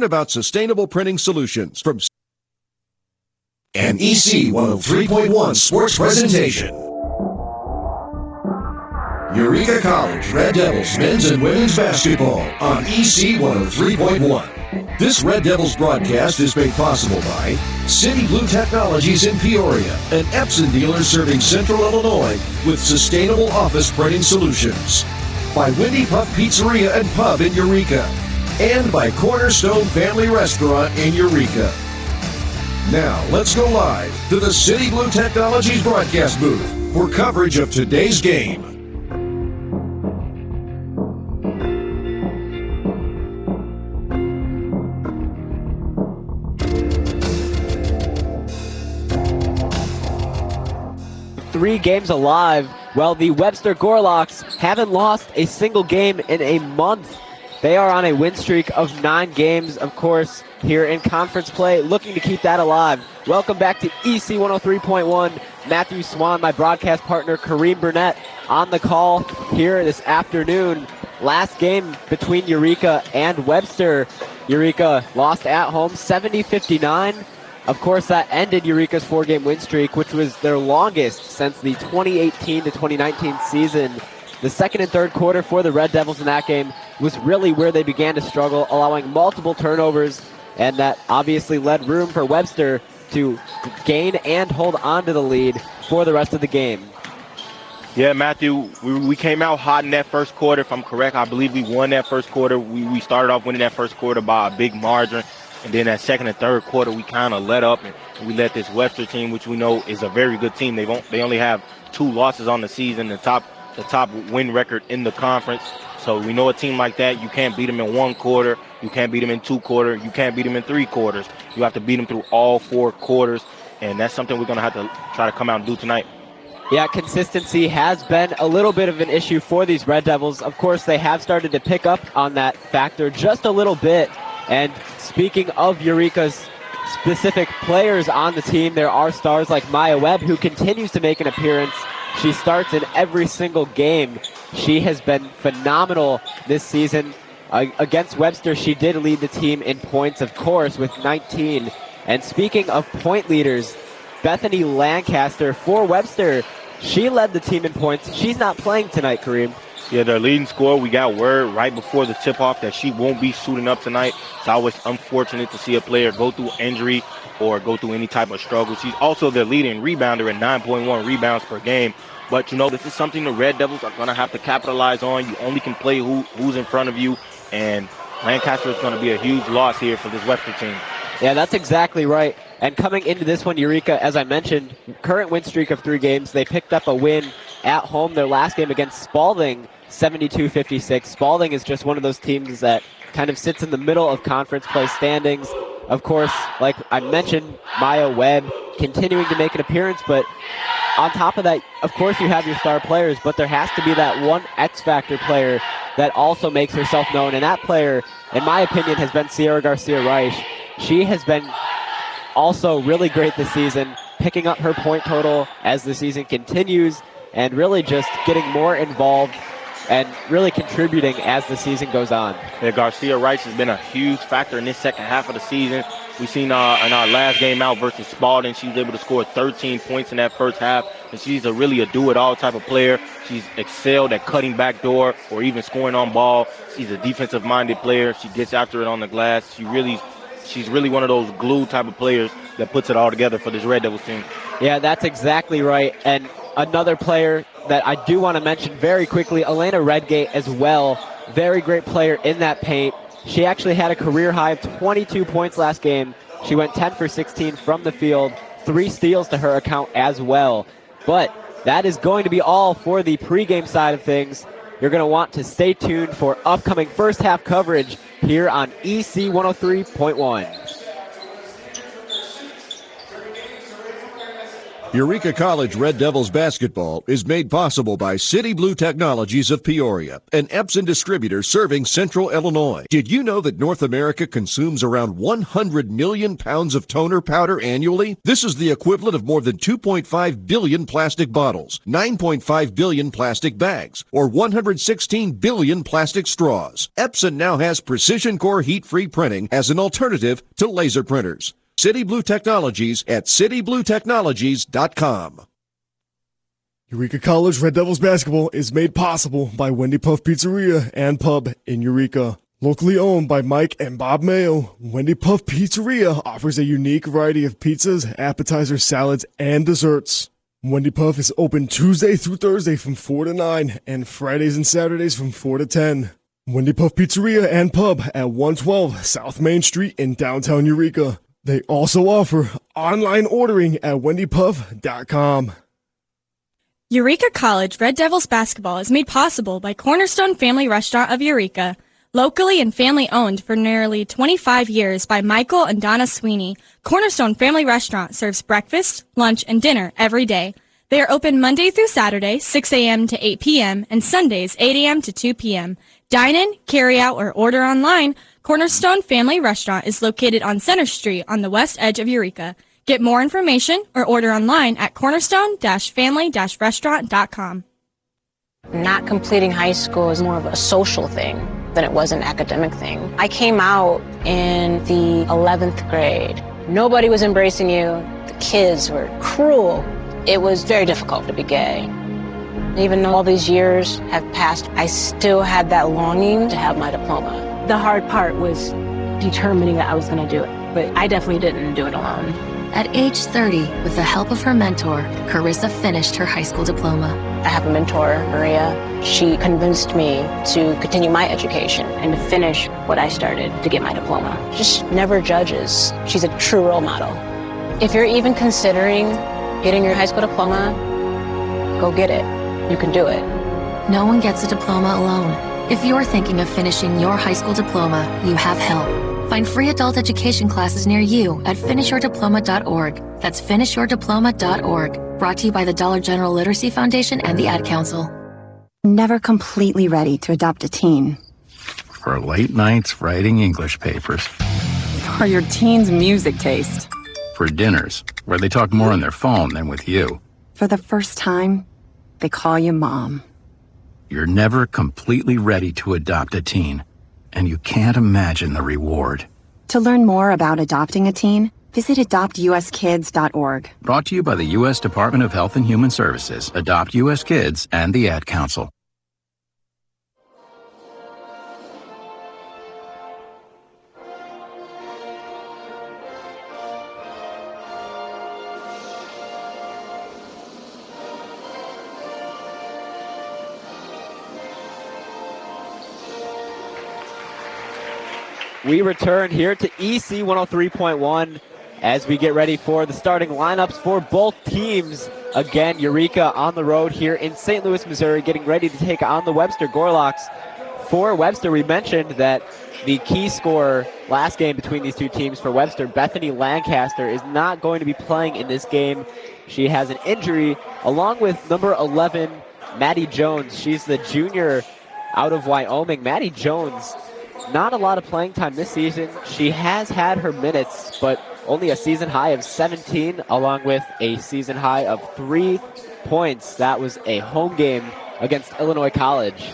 about sustainable printing solutions from an EC 103.1 sports presentation. Eureka College Red Devils men's and women's basketball on EC 103.1. This Red Devils broadcast is made possible by City Blue Technologies in Peoria, an Epson dealer serving Central Illinois with sustainable office printing solutions. By Windy Puff Pizzeria and Pub in Eureka, and by Cornerstone Family Restaurant in Eureka. Now, let's go live to the City Blue Technologies broadcast booth for coverage of today's game. Three games alive. Well, the Webster Gorlocks haven't lost a single game in a month. They are on a win streak of 9 games, of course, here in conference play, looking to keep that alive. Welcome back to EC 103.1. Matthew Swan, my broadcast partner, Kareem Burnett, on the call here this afternoon. Last game between Eureka and Webster. Eureka lost at home 70-59. Of course, that ended Eureka's 4-game win streak, which was their longest since the 2018 to 2019 season. The second and third quarter for the Red Devils in that game was really where they began to struggle, allowing multiple turnovers, and that obviously led room for Webster to gain and hold on to the lead for the rest of the game. Yeah, Matthew, we came out hot in that first quarter. If I'm correct, I believe we won that first quarter. We started off winning that first quarter by a big margin. And then that second and third quarter, we kind of let up, and we let this Webster team, which we know is a very good team. They only have 2 losses on the season, the top win record in the conference. So we know a team like that, you can't beat them in 1 quarter, you can't beat them in 2 quarters, you can't beat them in 3 quarters. You have to beat them through all 4 quarters, and that's something we're going to have to try to come out and do tonight. Yeah, consistency has been a little bit of an issue for these Red Devils. Of course, they have started to pick up on that factor just a little bit. And speaking of Eureka's specific players on the team, there are stars like Maya Webb, who continues to make an appearance. She starts in every single game. She has been phenomenal this season. Against Webster, she did lead the team in points, of course, with 19. And speaking of point leaders, Bethany Lancaster for Webster, she led the team in points. She's not playing tonight, Kareem. Yeah, their leading scorer, we got word right before the tip-off that she won't be suiting up tonight. It's always unfortunate to see a player go through injury or go through any type of struggle. She's also their leading rebounder at 9.1 rebounds per game. But, you know, this is something the Red Devils are going to have to capitalize on. You only can play who's in front of you, and Lancaster is going to be a huge loss here for this Webster team. Yeah, that's exactly right. And coming into this one, Eureka, as I mentioned, current win streak of 3 games. They picked up a win at home their last game against Spalding, 72-56. Spalding is just one of those teams that kind of sits in the middle of conference play standings. Of course, like I mentioned, Maya Webb continuing to make an appearance, but on top of that, of course, you have your star players, but there has to be that one X-Factor player that also makes herself known, and that player, in my opinion, has been Sierra Garcia-Reich. She has been also really great this season, picking up her point total as the season continues, and really just getting more involved and really contributing as the season goes on. Yeah, Garcia-Reich has been a huge factor in this second half of the season. We've seen in our last game out versus Spalding, she was able to score 13 points in that first half, and she's really a do-it-all type of player. She's excelled at cutting back door or even scoring on ball. She's a defensive-minded player. She gets after it on the glass. She's really one of those glue type of players that puts it all together for this Red Devils team. Yeah, that's exactly right. And another player that I do want to mention very quickly, Elena Redgate as well. Very great player in that paint. She actually had a career high of 22 points last game. She went 10 for 16 from the field, 3 steals to her account as well. But that is going to be all for the pregame side of things. You're going to want to stay tuned for upcoming first half coverage here on EC 103.1. Eureka College Red Devils basketball is made possible by City Blue Technologies of Peoria, an Epson distributor serving Central Illinois. Did you know that North America consumes around 100 million pounds of toner powder annually? This is the equivalent of more than 2.5 billion plastic bottles, 9.5 billion plastic bags, or 116 billion plastic straws. Epson now has precision core heat-free printing as an alternative to laser printers. City Blue Technologies at citybluetechnologies.com. Eureka College Red Devils basketball is made possible by Wendy Puff Pizzeria and Pub in Eureka. Locally owned by Mike and Bob Mayo, Wendy Puff Pizzeria offers a unique variety of pizzas, appetizers, salads, and desserts. Wendy Puff is open Tuesday through Thursday from 4 to 9 and Fridays and Saturdays from 4 to 10. Wendy Puff Pizzeria and Pub at 112 South Main Street in downtown Eureka. They also offer online ordering at wendypuff.com. Eureka College Red Devils basketball is made possible by Cornerstone Family Restaurant of Eureka. Locally and family owned for nearly 25 years by Michael and Donna Sweeney, Cornerstone Family Restaurant serves breakfast, lunch, and dinner every day. They are open Monday through Saturday, 6 a.m. to 8 p.m., and Sundays, 8 a.m. to 2 p.m. Dine in, carry out, or order online. Cornerstone Family Restaurant is located on Center Street on the west edge of Eureka. Get more information or order online at cornerstone-family-restaurant.com. Not completing high school is more of a social thing than it was an academic thing. I came out in the 11th grade. Nobody was embracing you. The kids were cruel. It was very difficult to be gay. Even though all these years have passed, I still had that longing to have my diploma. The hard part was determining that I was going to do it, but I definitely didn't do it alone. At age 30, with the help of her mentor, Carissa finished her high school diploma. I have a mentor, Maria. She convinced me to continue my education and to finish what I started to get my diploma. Just never judges. She's a true role model. If you're even considering getting your high school diploma, go get it. You can do it. No one gets a diploma alone. If you're thinking of finishing your high school diploma, you have help. Find free adult education classes near you at finishyourdiploma.org. That's finishyourdiploma.org. Brought to you by the Dollar General Literacy Foundation and the Ad Council. Never completely ready to adopt a teen. For late nights writing English papers. For your teen's music taste. For dinners, where they talk more on their phone than with you. For the first time, they call you Mom. You're never completely ready to adopt a teen, and you can't imagine the reward. To learn more about adopting a teen, visit adoptuskids.org. Brought to you by the U.S. Department of Health and Human Services, Adopt U.S. Kids, and the Ad Council. We return here to EC 103.1 as we get ready for the starting lineups for both teams. Again, Eureka on the road here in St. Louis, Missouri, getting ready to take on the Webster Gorlocks. For Webster, we mentioned that the key scorer last game between these two teams for Webster, Bethany Lancaster, is not going to be playing in this game. She has an injury, along with number 11, Maddie Jones. She's the junior out of Wyoming. Maddie Jones, not a lot of playing time this season. She has had her minutes, but only a season high of 17, along with a season high of 3 points. That was a home game against Illinois College.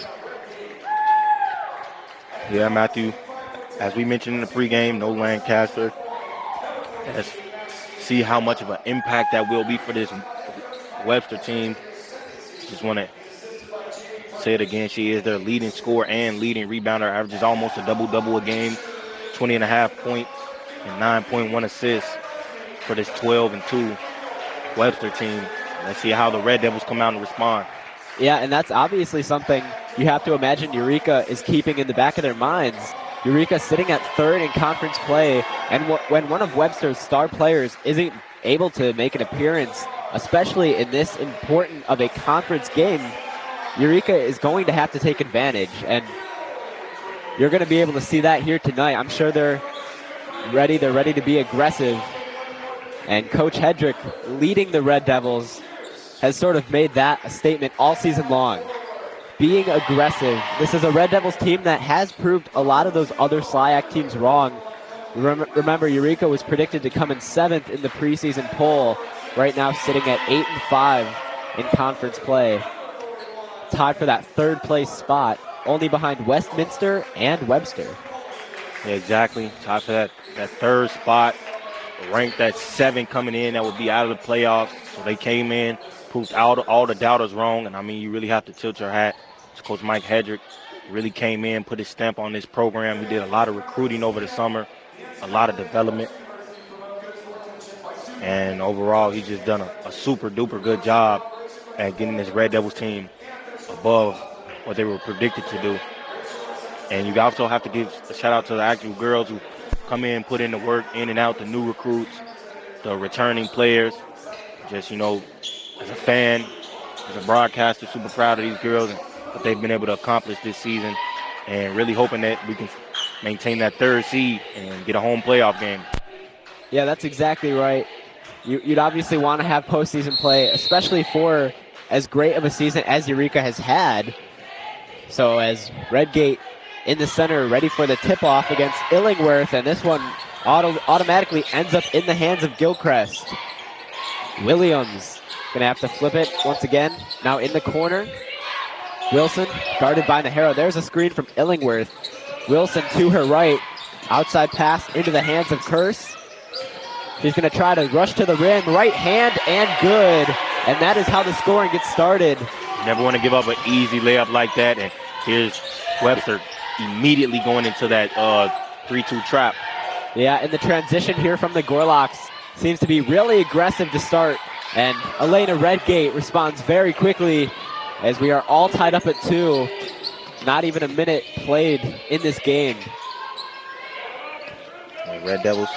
Yeah, Matthew, as we mentioned in the pregame, no Lancaster. Let's see how much of an impact that will be for this Webster team. Just want to say it again, she is their leading scorer and leading rebounder, averages almost a double-double a game, 20.5 points and 9.1 assists for this 12-2 Webster team. Let's see how the Red Devils come out and respond. Yeah, and that's obviously something you have to imagine Eureka is keeping in the back of their minds. Eureka sitting at third in conference play, and when one of Webster's star players isn't able to make an appearance, especially in this important of a conference game, Eureka is going to have to take advantage, and you're going to be able to see that here tonight. I'm sure they're ready to be aggressive And Coach Hedrick, leading the Red Devils, has sort of made that a statement all season long. Being aggressive. This is a Red Devils team that has proved a lot of those other SLIAC teams wrong. Remember, Eureka was predicted to come in 7th in the preseason poll. Right now sitting at 8-5 in conference play. Tied for that 3rd place spot, only behind Westminster and Webster. Yeah, exactly. Tied for that 3rd spot. Ranked at 7 coming in, that would be out of the playoffs. So they came in, proved all the doubters wrong. And I mean, you really have to tilt your hat to Coach Mike Hedrick. Really came in, put his stamp on this program. He did a lot of recruiting over the summer, a lot of development. And overall, he's just done a super duper good job at getting this Red Devils team above what they were predicted to do. And you also have to give a shout out to the actual girls who come in, put in the work, in and out, the new recruits, the returning players. Just, you know, as a fan, as a broadcaster, super proud of these girls and what they've been able to accomplish this season, and really hoping that we can maintain that 3rd seed and get a home playoff game. Yeah, that's exactly right. You'd obviously want to have postseason play, especially for as great of a season as Eureka has had. So as Redgate in the center, ready for the tip-off against Illingworth, and this one automatically ends up in the hands of Gilchrist. Williams going to have to flip it once again. Now in the corner. Wilson guarded by Nahara. There's a screen from Illingworth. Wilson to her right. Outside pass into the hands of Curse. She's going to try to rush to the rim. Right hand and good. And that is how the scoring gets started. You never want to give up an easy layup like that. And here's Webster immediately going into that 3-2 trap. Yeah, and the transition here from the Gorlocks seems to be really aggressive to start. And Elena Redgate responds very quickly as we are all tied up at 2. Not even a minute played in this game. And Red Devils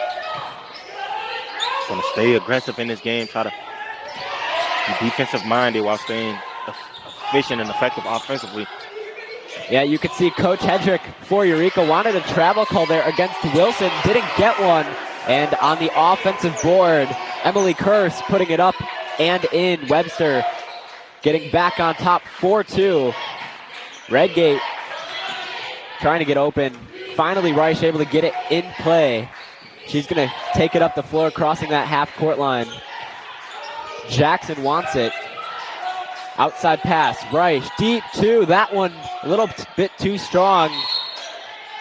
going to stay aggressive in this game, try to be defensive-minded while staying efficient and effective offensively. Yeah, you could see Coach Hedrick for Eureka wanted a travel call there against Wilson, didn't get one. And on the offensive board, Emily Curse putting it up and in. Webster getting back on top 4-2. Redgate trying to get open. Finally, Reich able to get it in play. She's going to take it up the floor, crossing that half-court line. Jackson wants it. Outside pass, Reich, deep 2. That one a little bit too strong.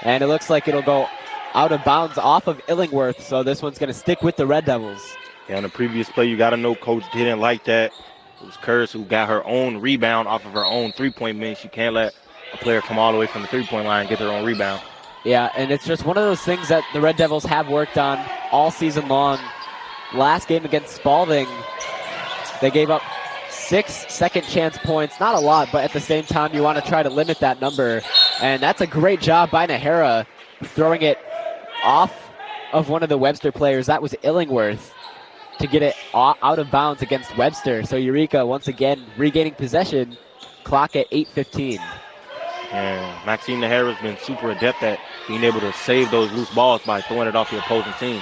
And it looks like it'll go out of bounds off of Illingworth, so this one's going to stick with the Red Devils. Yeah, on the previous play, you got to know Coach didn't like that. It was Curse who got her own rebound off of her own three-point miss. You can't let a player come all the way from the three-point line and get their own rebound. Yeah, and it's just one of those things that the Red Devils have worked on all season long. Last game against Spalding, they gave up 6 second chance points. Not a lot, but at the same time, you want to try to limit that number. And that's a great job by Nahara, throwing it off of one of the Webster players. That was Illingworth, to get it out of bounds against Webster. So Eureka once again regaining possession. Clock at 8:15. And Maxine Nahara has been super adept at being able to save those loose balls by throwing it off the opposing team.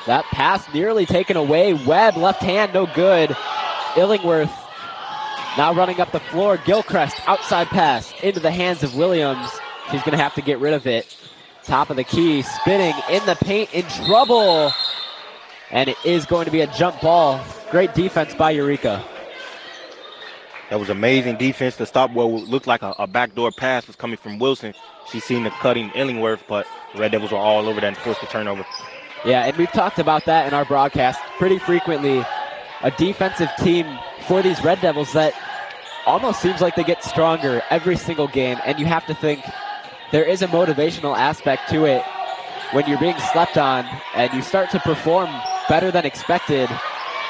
That pass nearly taken away. Webb, left hand, no good. Illingworth now running up the floor. Gilchrist, outside pass into the hands of Williams. She's going to have to get rid of it. Top of the key, spinning in the paint, in trouble. And it is going to be a jump ball. Great defense by Eureka. That was amazing defense to stop what looked like a backdoor pass was coming from Wilson. She seen the cutting Illingworth, but the Red Devils were all over that and forced the turnover. Yeah, and we've talked about that in our broadcast pretty frequently. A defensive team for these Red Devils that almost seems like they get stronger every single game, and you have to think there is a motivational aspect to it when you're being slept on and you start to perform better than expected.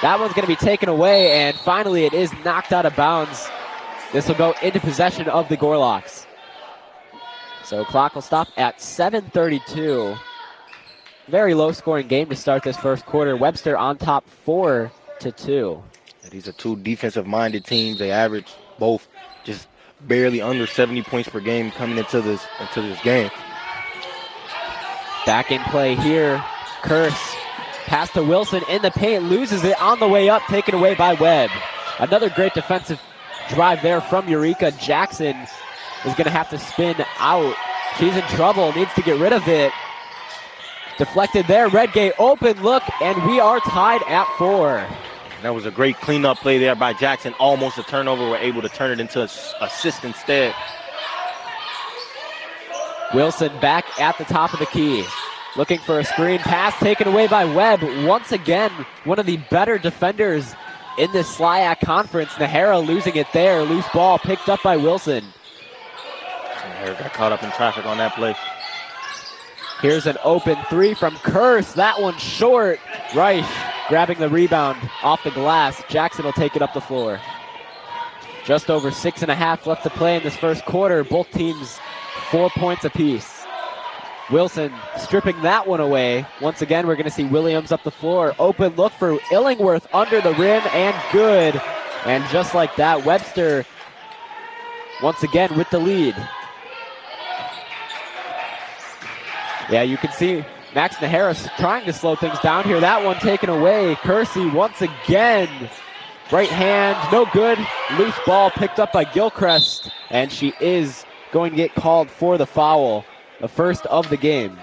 That one's going to be taken away, and finally it is knocked out of bounds. This will go into possession of the Gorlocks. So clock will stop at 7:32. Very low-scoring game to start this first quarter. Webster on top 4-2. These are two defensive-minded teams. They average both just barely under 70 points per game coming into this game. Back in play here. Curse Pass to Wilson in the paint, loses it on the way up, taken away by Webb. Another great defensive drive there from Eureka. Jackson is going to have to spin out. She's in trouble, needs to get rid of it. Deflected there, Redgate open look, and we are tied at 4. That was a great cleanup play there by Jackson. Almost a turnover. We're able to turn it into an assist instead. Wilson back at the top of the key. Looking for a screen pass taken away by Webb. Once again, one of the better defenders in this SLIAC conference. Nahara losing it there. Loose ball picked up by Wilson. Nahara got caught up in traffic on that play. Here's an open three from Curse. That one short. Reich grabbing the rebound off the glass. Jackson will take it up the floor. Just over 6.5 left to play in this first quarter. Both teams 4 points apiece. Wilson stripping that one away. Once again, we're going to see Williams up the floor. Open look for Illingworth under the rim and good. And just like that, Webster once again with the lead. Yeah, you can see Max Nahara trying to slow things down here. That one taken away. Kersey once again. Right hand, no good. Loose ball picked up by Gilchrist. And she is going to get called for the foul. The first of the game.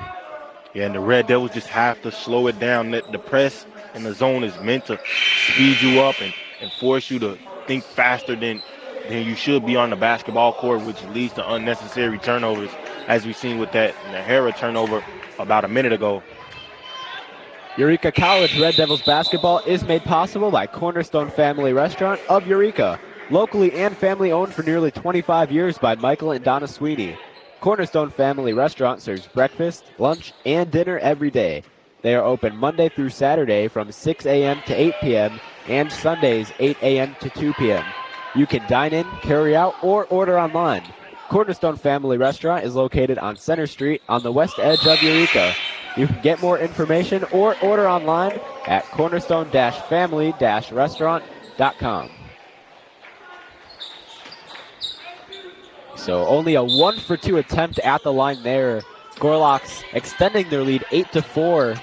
Yeah, and the Red Devils just have to slow it down. The press in the zone is meant to speed you up and force you to think faster than you should be on the basketball court, which leads to unnecessary turnovers, as we've seen with that Nahara turnover about a minute ago. Eureka College Red Devils basketball is made possible by Cornerstone Family Restaurant of Eureka. Locally and family owned for nearly 25 years by Michael and Donna Sweeney. Cornerstone Family Restaurant serves breakfast, lunch, and dinner every day. They are open Monday through Saturday from 6 a.m. to 8 p.m. and Sundays 8 a.m. to 2 p.m. You can dine in, carry out, or order online. Cornerstone Family Restaurant is located on Center Street on the west edge of Eureka. You can get more information or order online at cornerstone-family-restaurant.com. So only a 1-for-2 attempt at the line there. Gorlocks extending their lead 8-4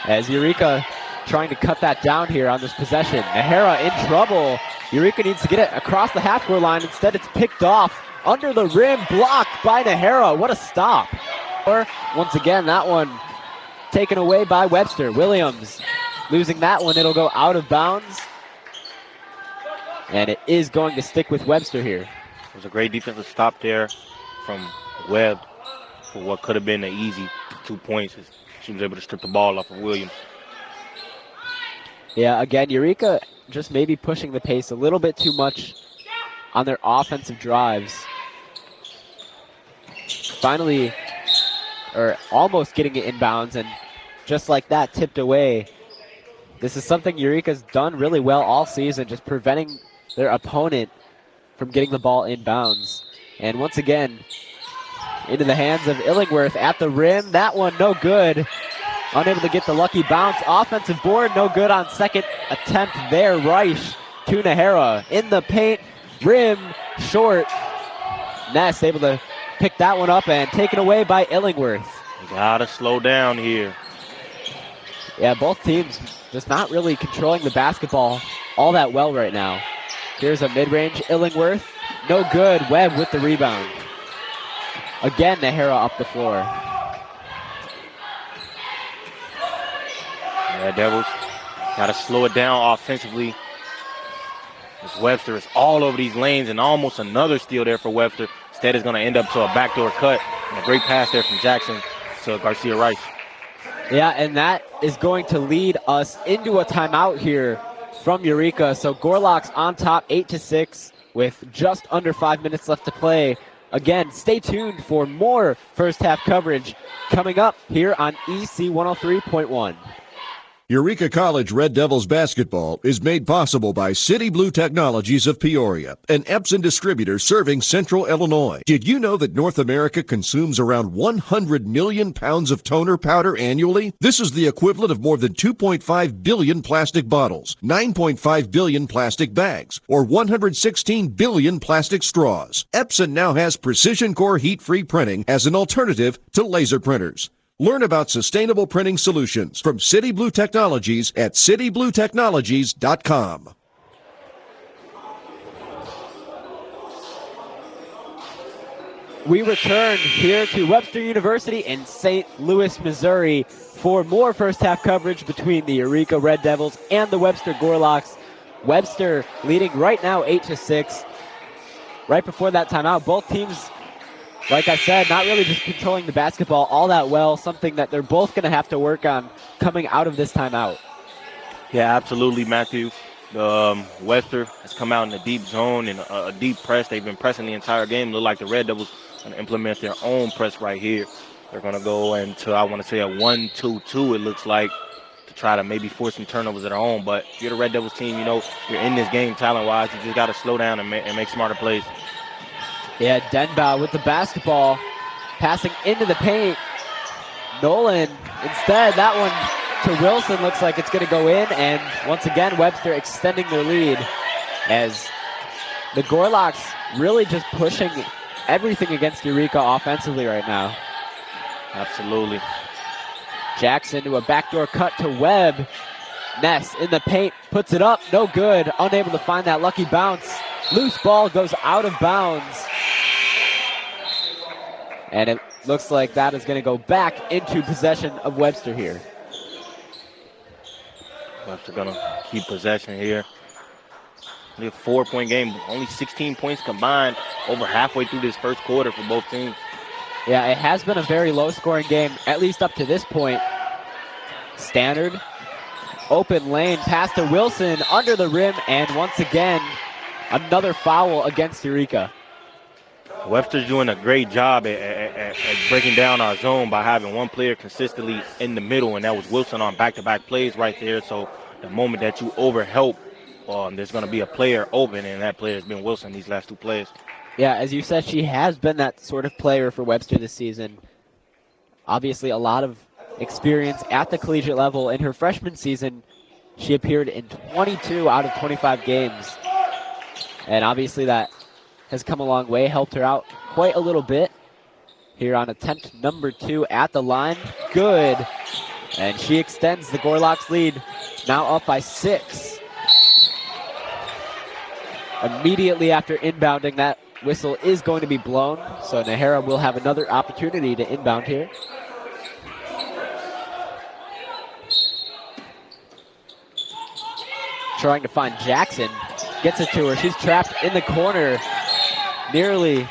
as Eureka trying to cut that down here on this possession. Nahara in trouble. Eureka needs to get it across the half-court line. Instead, it's picked off under the rim, blocked by Nahara. What a stop. Once again, that one taken away by Webster. Williams losing that one. It'll go out of bounds. And it is going to stick with Webster here. It was a great defensive stop there from Webb for what could have been an easy 2 points. She was able to strip the ball off of Williams. Yeah, again, Eureka just maybe pushing the pace a little bit too much on their offensive drives. Finally, or almost getting it inbounds, and just like that, tipped away. This is something Eureka's done really well all season, just preventing their opponent from getting the ball inbounds. And once again, into the hands of Illingworth at the rim. That one no good. Unable to get the lucky bounce. Offensive board, no good on second attempt there. Reich to Nahara in the paint. Rim short. Ness able to pick that one up and taken away by Illingworth. You gotta slow down here. Yeah, both teams just not really controlling the basketball all that well right now. Here's a mid-range Illingworth. No good. Webb with the rebound. Again, Nahara up the floor. Yeah, Devils got to slow it down offensively. As Webster is all over these lanes, and almost another steal there for Webster. Instead, it's going to end up to a backdoor cut. And a great pass there from Jackson to Garcia Rice. Yeah, and that is going to lead us into a timeout here from Eureka. So Gorlocks on top 8-6 with just under 5 minutes left to play. Again, stay tuned for more first half coverage coming up here on EC 103.1. Eureka College Red Devils basketball is made possible by City Blue Technologies of Peoria, an Epson distributor serving Central Illinois. Did you know that North America consumes around 100 million pounds of toner powder annually? This is the equivalent of more than 2.5 billion plastic bottles, 9.5 billion plastic bags, or 116 billion plastic straws. Epson now has precision core heat-free printing as an alternative to laser printers. Learn about sustainable printing solutions from City Blue Technologies at citybluetechnologies.com. We return here to Webster University in St. Louis, Missouri for more first half coverage between the Eureka Red Devils and the Webster Gorlocks. Webster leading right now 8-6. Right before that timeout, both teams, like I said, not really just controlling the basketball all that well, something that they're both going to have to work on coming out of this timeout. Yeah, absolutely, Matthew. Webster has come out in a deep zone and a deep press. They've been pressing the entire game. Look like the Red Devils going to implement their own press right here. They're going to go into, I want to say, a 1-2-2, it looks like, to try to maybe force some turnovers of their own. But if you're the Red Devils team, you know, you're in this game talent-wise. You just got to slow down and make smarter plays. Yeah, Denbow with the basketball, passing into the paint. Nolan, instead, that one to Wilson looks like it's going to go in. And once again, Webster extending their lead as the Gorlocks really just pushing everything against Eureka offensively right now. Absolutely. Jackson to a backdoor cut to Webb. Ness in the paint, puts it up, no good. Unable to find that lucky bounce. Loose ball goes out of bounds. And it looks like that is going to go back into possession of Webster here. Webster going to keep possession here. Only a 4-point game, only 16 points combined over halfway through this first quarter for both teams. Yeah, it has been a very low-scoring game, at least up to this point. Standard, open lane, pass to Wilson, under the rim, and once again, another foul against Eureka. Webster's doing a great job at breaking down our zone by having one player consistently in the middle, and that was Wilson on back-to-back plays right there. So the moment that you overhelp, there's going to be a player open, and that player has been Wilson these last two plays. Yeah, as you said, she has been that sort of player for Webster this season. Obviously, a lot of experience at the collegiate level. In her freshman season, she appeared in 22 out of 25 games. And obviously that has come a long way, helped her out quite a little bit. Here on attempt number 2 at the line. Good. And she extends the Gorlocks lead, now up by 6. Immediately after inbounding, that whistle is going to be blown, so Nahara will have another opportunity to inbound here. Trying to find Jackson, gets it to her. She's trapped in the corner, nearly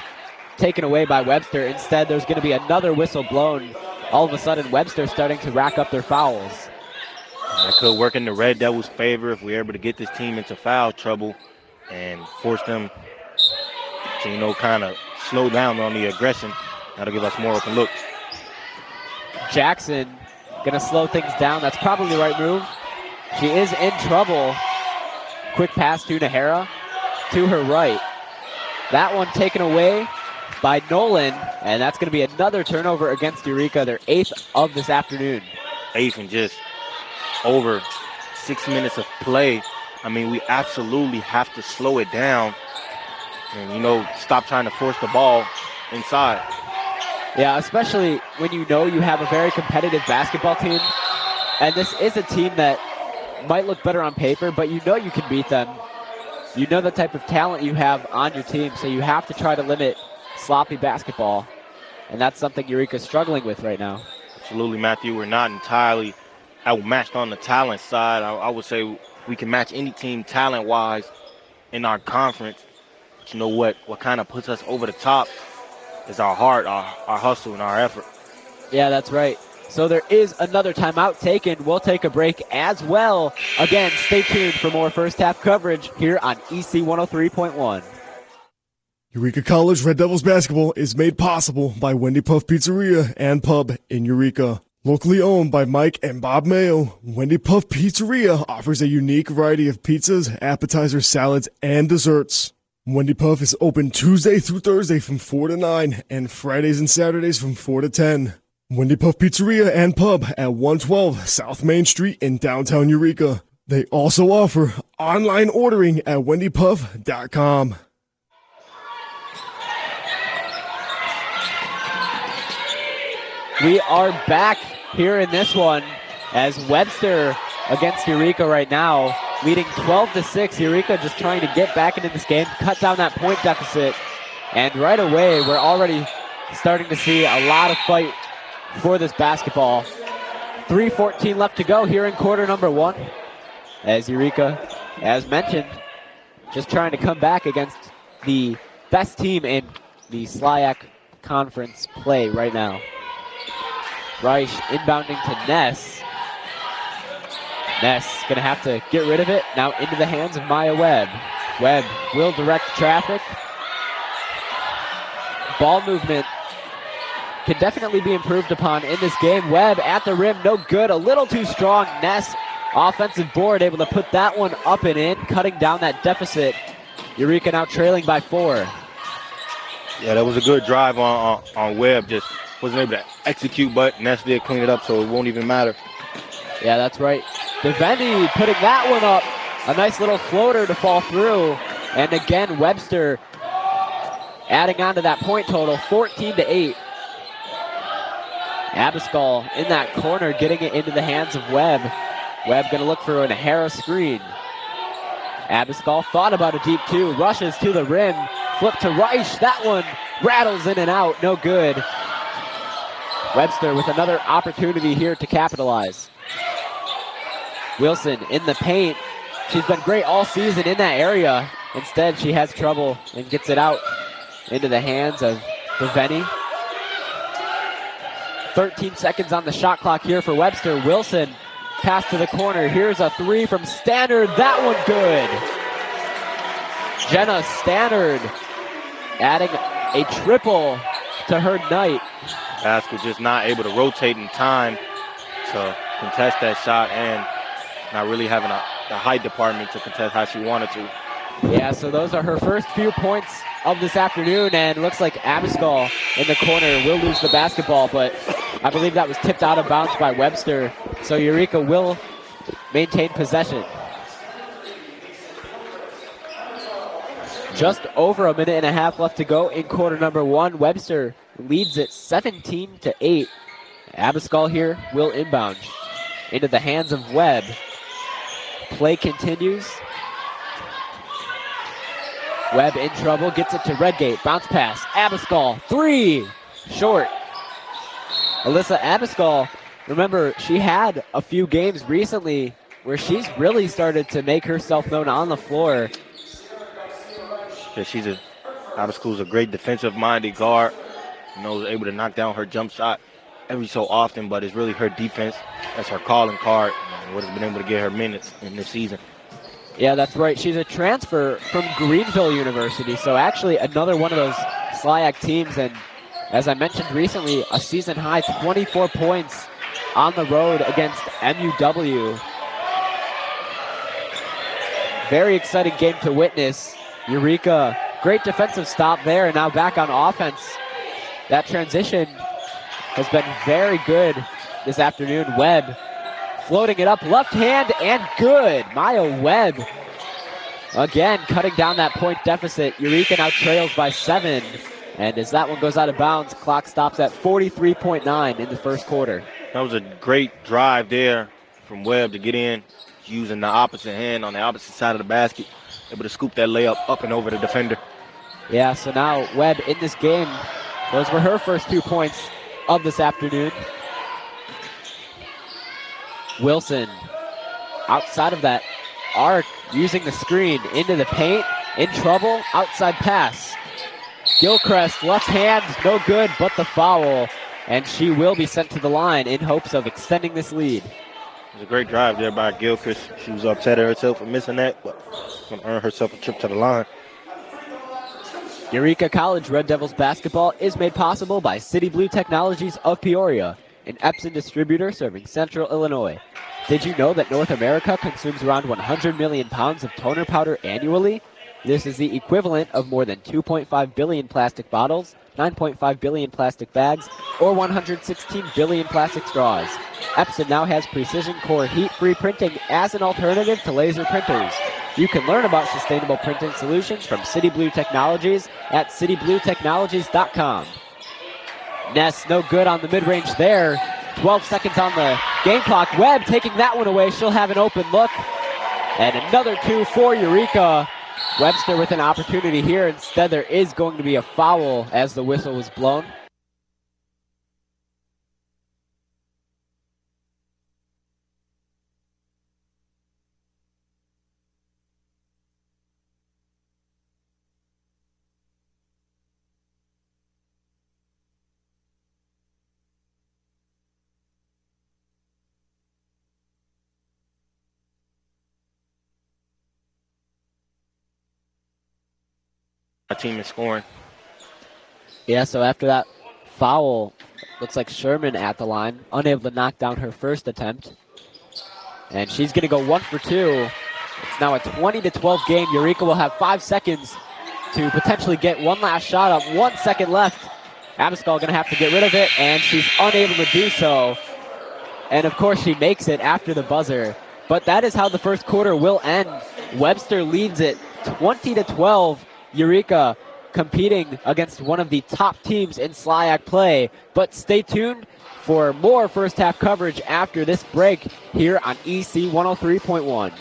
taken away by Webster. Instead, there's going to be another whistle blown. All of a sudden, Webster starting to rack up their fouls. That could work in the Red Devils' favor if we're able to get this team into foul trouble and force them to, kind of slow down on the aggression. That'll give us more open looks. Jackson gonna slow things down. That's probably the right move. She is in trouble. Quick pass to Nahara to her right. That one taken away by Nolan, and that's gonna be another turnover against Eureka, their 8th of this afternoon. 8th and just over 6 minutes of play. I mean, we absolutely have to slow it down and, stop trying to force the ball inside. Yeah, especially when you have a very competitive basketball team. And this is a team that might look better on paper, but you can beat them. You know the type of talent you have on your team, so you have to try to limit sloppy basketball. And that's something Eureka's struggling with right now. Absolutely, Matthew. We're not entirely outmatched on the talent side. I would say we can match any team talent-wise in our conference. But you know what kind of puts us over the top is our heart, our hustle, and our effort. Yeah, that's right. So there is another timeout taken. We'll take a break as well. Again, stay tuned for more first half coverage here on EC 103.1. Eureka College Red Devils basketball is made possible by Wendy Puff Pizzeria and Pub in Eureka. Locally owned by Mike and Bob Mayo, Wendy Puff Pizzeria offers a unique variety of pizzas, appetizers, salads, and desserts. Wendy Puff is open Tuesday through Thursday from 4 to 9 and Fridays and Saturdays from 4 to 10. Wendy Puff Pizzeria and Pub at 112 South Main Street in downtown Eureka. They also offer online ordering at wendypuff.com. We are back here in this one as Webster against Eureka right now, leading 12-6. Eureka just trying to get back into this game, cut down that point deficit. And right away, we're already starting to see a lot of fight for this basketball. 3:14 left to go here in quarter number one. As Eureka, as mentioned, just trying to come back against the best team in the SLIAC conference play right now. Reich inbounding to Ness. Ness going to have to get rid of it. Now into the hands of Maya Webb. Webb will direct traffic. Ball movement can definitely be improved upon in this game. Webb at the rim, no good, a little too strong. Ness, offensive board, able to put that one up and in, cutting down that deficit. Eureka now trailing by 4. Yeah, that was a good drive on Webb. Just wasn't able to execute, but Ness did clean it up, so it won't even matter. Yeah, that's right. Devendi putting that one up. A nice little floater to fall through. And again, Webster adding on to that point total, 14-8. Abascal in that corner, getting it into the hands of Webb. Webb going to look for an Harris screen. Abascal thought about a deep 2, rushes to the rim, flip to Reich. That one rattles in and out, no good. Webster with another opportunity here to capitalize. Wilson in the paint. She's been great all season in that area. Instead, she has trouble and gets it out into the hands of Devaney. 13 seconds on the shot clock here for Webster. Wilson, pass to the corner. Here's a 3 from Stannard. That one good. Jenna Stannard adding a triple to her night. Basket just not able to rotate in time to contest that shot and not really having the height department to contest how she wanted to. Yeah, so those are her first few points of this afternoon, and looks like Abascal in the corner will lose the basketball, but I believe that was tipped out of bounds by Webster, so Eureka will maintain possession. Just over a minute and a half left to go in quarter number one. Webster leads it 17-8. Abascal here will inbound into the hands of Webb. Play continues. Webb in trouble, gets it to Redgate. Bounce pass, Abascal, 3, short. Alyssa Abascal, remember, she had a few games recently where she's really started to make herself known on the floor. Yeah, Abascal's a great defensive-minded guard. Able to knock down her jump shot every so often, but it's really her defense that's her calling card and what has been able to get her minutes in this season. Yeah, that's right. She's a transfer from Greenville University, so actually another one of those SLIAC teams, and as I mentioned recently, a season-high 24 points on the road against MUW. Very exciting game to witness. Eureka, great defensive stop there, and now back on offense. That transition has been very good this afternoon. Webb floating it up, left hand, and good. Maya Webb, again, cutting down that point deficit. Eureka now trails by 7. And as that one goes out of bounds, clock stops at 43.9 in the first quarter. That was a great drive there from Webb to get in, using the opposite hand on the opposite side of the basket, able to scoop that layup up and over the defender. Yeah, so now Webb in this game, those were her first 2 points of this afternoon. Wilson, outside of that arc, using the screen into the paint, in trouble, outside pass. Gilchrist, left hand, no good, but the foul. And she will be sent to the line in hopes of extending this lead. It was a great drive there by Gilchrist. She was upset at herself for missing that, but going to earn herself a trip to the line. Eureka College Red Devils basketball is made possible by City Blue Technologies of Peoria, an Epson distributor serving Central Illinois. Did you know that North America consumes around 100 million pounds of toner powder annually? This is the equivalent of more than 2.5 billion plastic bottles, 9.5 billion plastic bags, or 116 billion plastic straws. Epson now has precision core heat-free printing as an alternative to laser printers. You can learn about sustainable printing solutions from City Blue Technologies at citybluetechnologies.com. Ness no good on the mid-range there. 12 seconds on the game clock. Webb taking that one away. She'll have an open look. And another 2 for Eureka. Webster with an opportunity here. Instead, there is going to be a foul as the whistle was blown. Our team is scoring. Yeah, so after that foul, looks like Sherman at the line, unable to knock down her first attempt. And she's going to go 1 for 2. It's now a 20-12 game. Eureka will have 5 seconds to potentially get one last shot up. 1 second left. Abascal going to have to get rid of it, and she's unable to do so. And of course she makes it after the buzzer. But that is how the first quarter will end. Webster leads it 20-12. Eureka competing against one of the top teams in SLIAC play. But stay tuned for more first half coverage after this break here on EC 103.1.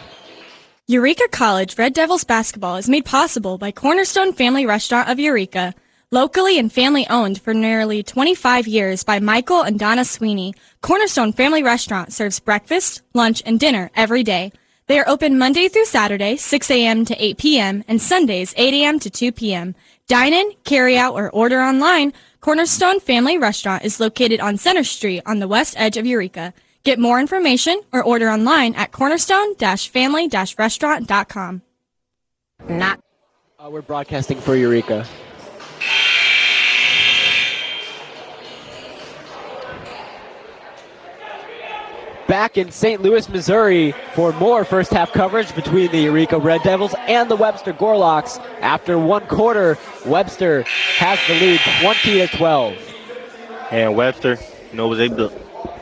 Eureka College Red Devils basketball is made possible by Cornerstone Family Restaurant of Eureka. Locally and family owned for nearly 25 years by Michael and Donna Sweeney, Cornerstone Family Restaurant serves breakfast, lunch, and dinner every day. They are open Monday through Saturday, 6 a.m. to 8 p.m., and Sundays, 8 a.m. to 2 p.m. Dine in, carry out, or order online. Cornerstone Family Restaurant is located on Center Street on the west edge of Eureka. Get more information or order online at cornerstone-family-restaurant.com. We're broadcasting for Eureka. Back in St. Louis, Missouri for more first half coverage between the Eureka Red Devils and the Webster Gorlocks. After one quarter, Webster has the lead 20-12. And Webster, was able to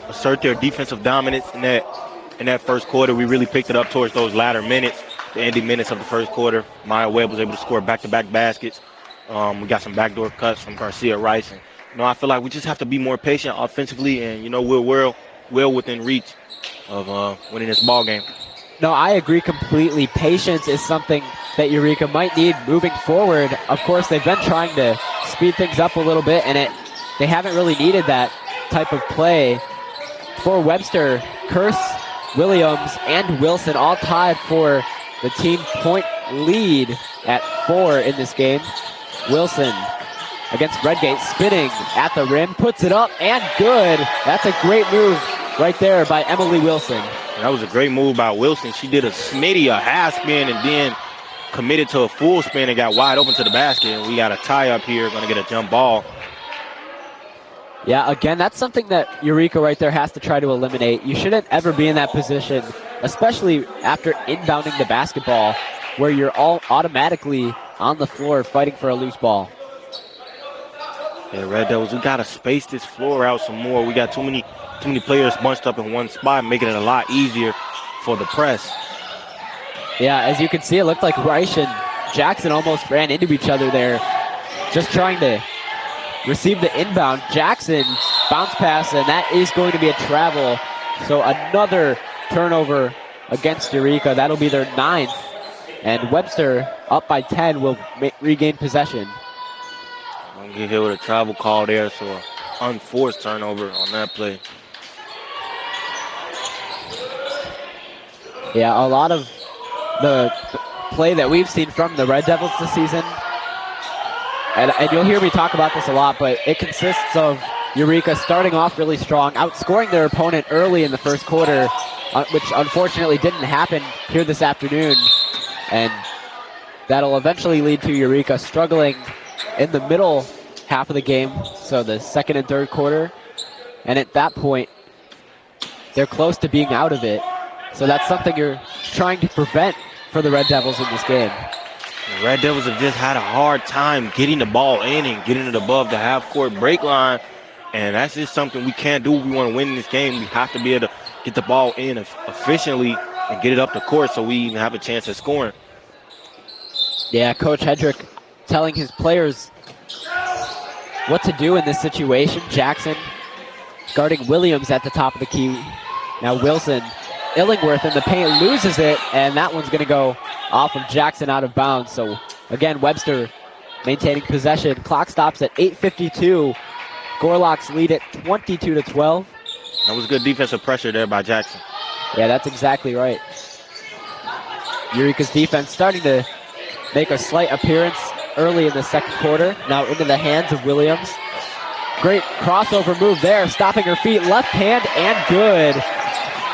assert their defensive dominance in that first quarter. We really picked it up towards those latter minutes, the ending minutes of the first quarter. Maya Webb was able to score back-to-back baskets. We got some backdoor cuts from Garcia Rice. And, I feel like we just have to be more patient offensively, and, we're well within reach of winning this ball game. No, I agree completely. Patience is something that Eureka might need moving forward. Of course, they've been trying to speed things up a little bit, and they haven't really needed that type of play. For Webster, Curse, Williams, and Wilson all tied for the team point lead at 4 in this game. Wilson against Redgate, spinning at the rim, puts it up, and good. That's a great move right there by Emily Wilson. That was a great move by Wilson. She did a half spin, and then committed to a full spin and got wide open to the basket. And we got a tie up here, going to get a jump ball. Yeah, again, that's something that Eureka right there has to try to eliminate. You shouldn't ever be in that position, especially after inbounding the basketball, where you're all automatically on the floor fighting for a loose ball. Yeah, Red Devils, we got to space this floor out some more. We got too many players bunched up in one spot, making it a lot easier for the press. Yeah, as you can see, it looked like Reich and Jackson almost ran into each other there, just trying to receive the inbound. Jackson bounce pass, and that is going to be a travel. So another turnover against Eureka. That'll be their 9th. And Webster, up by 10, will regain possession. Don't get hit with a travel call there, so an unforced turnover on that play. Yeah, a lot of the play that we've seen from the Red Devils this season, and you'll hear me talk about this a lot, but it consists of Eureka starting off really strong, outscoring their opponent early in the first quarter, which unfortunately didn't happen here this afternoon, and that'll eventually lead to Eureka struggling in the middle half of the game, so the second and third quarter, and at that point, they're close to being out of it. So that's something you're trying to prevent for the Red Devils in this game. The Red Devils have just had a hard time getting the ball in and getting it above the half-court break line, and that's just something we can't do if we want to win this game. We have to be able to get the ball in efficiently and get it up the court so we even have a chance at scoring. Yeah, Coach Hedrick telling his players what to do in this situation. Jackson guarding Williams at the top of the key. Now Wilson, Illingworth in the paint, loses it, and that one's going to go off of Jackson out of bounds. So again, Webster maintaining possession. Clock stops at 8:52. Gorloks lead it 22-12. That was good defensive pressure there by Jackson. Yeah, that's exactly right. Eureka's defense starting to make a slight appearance early in the second quarter. Now into the hands of Williams. Great crossover move there, stopping her feet, left hand, and good.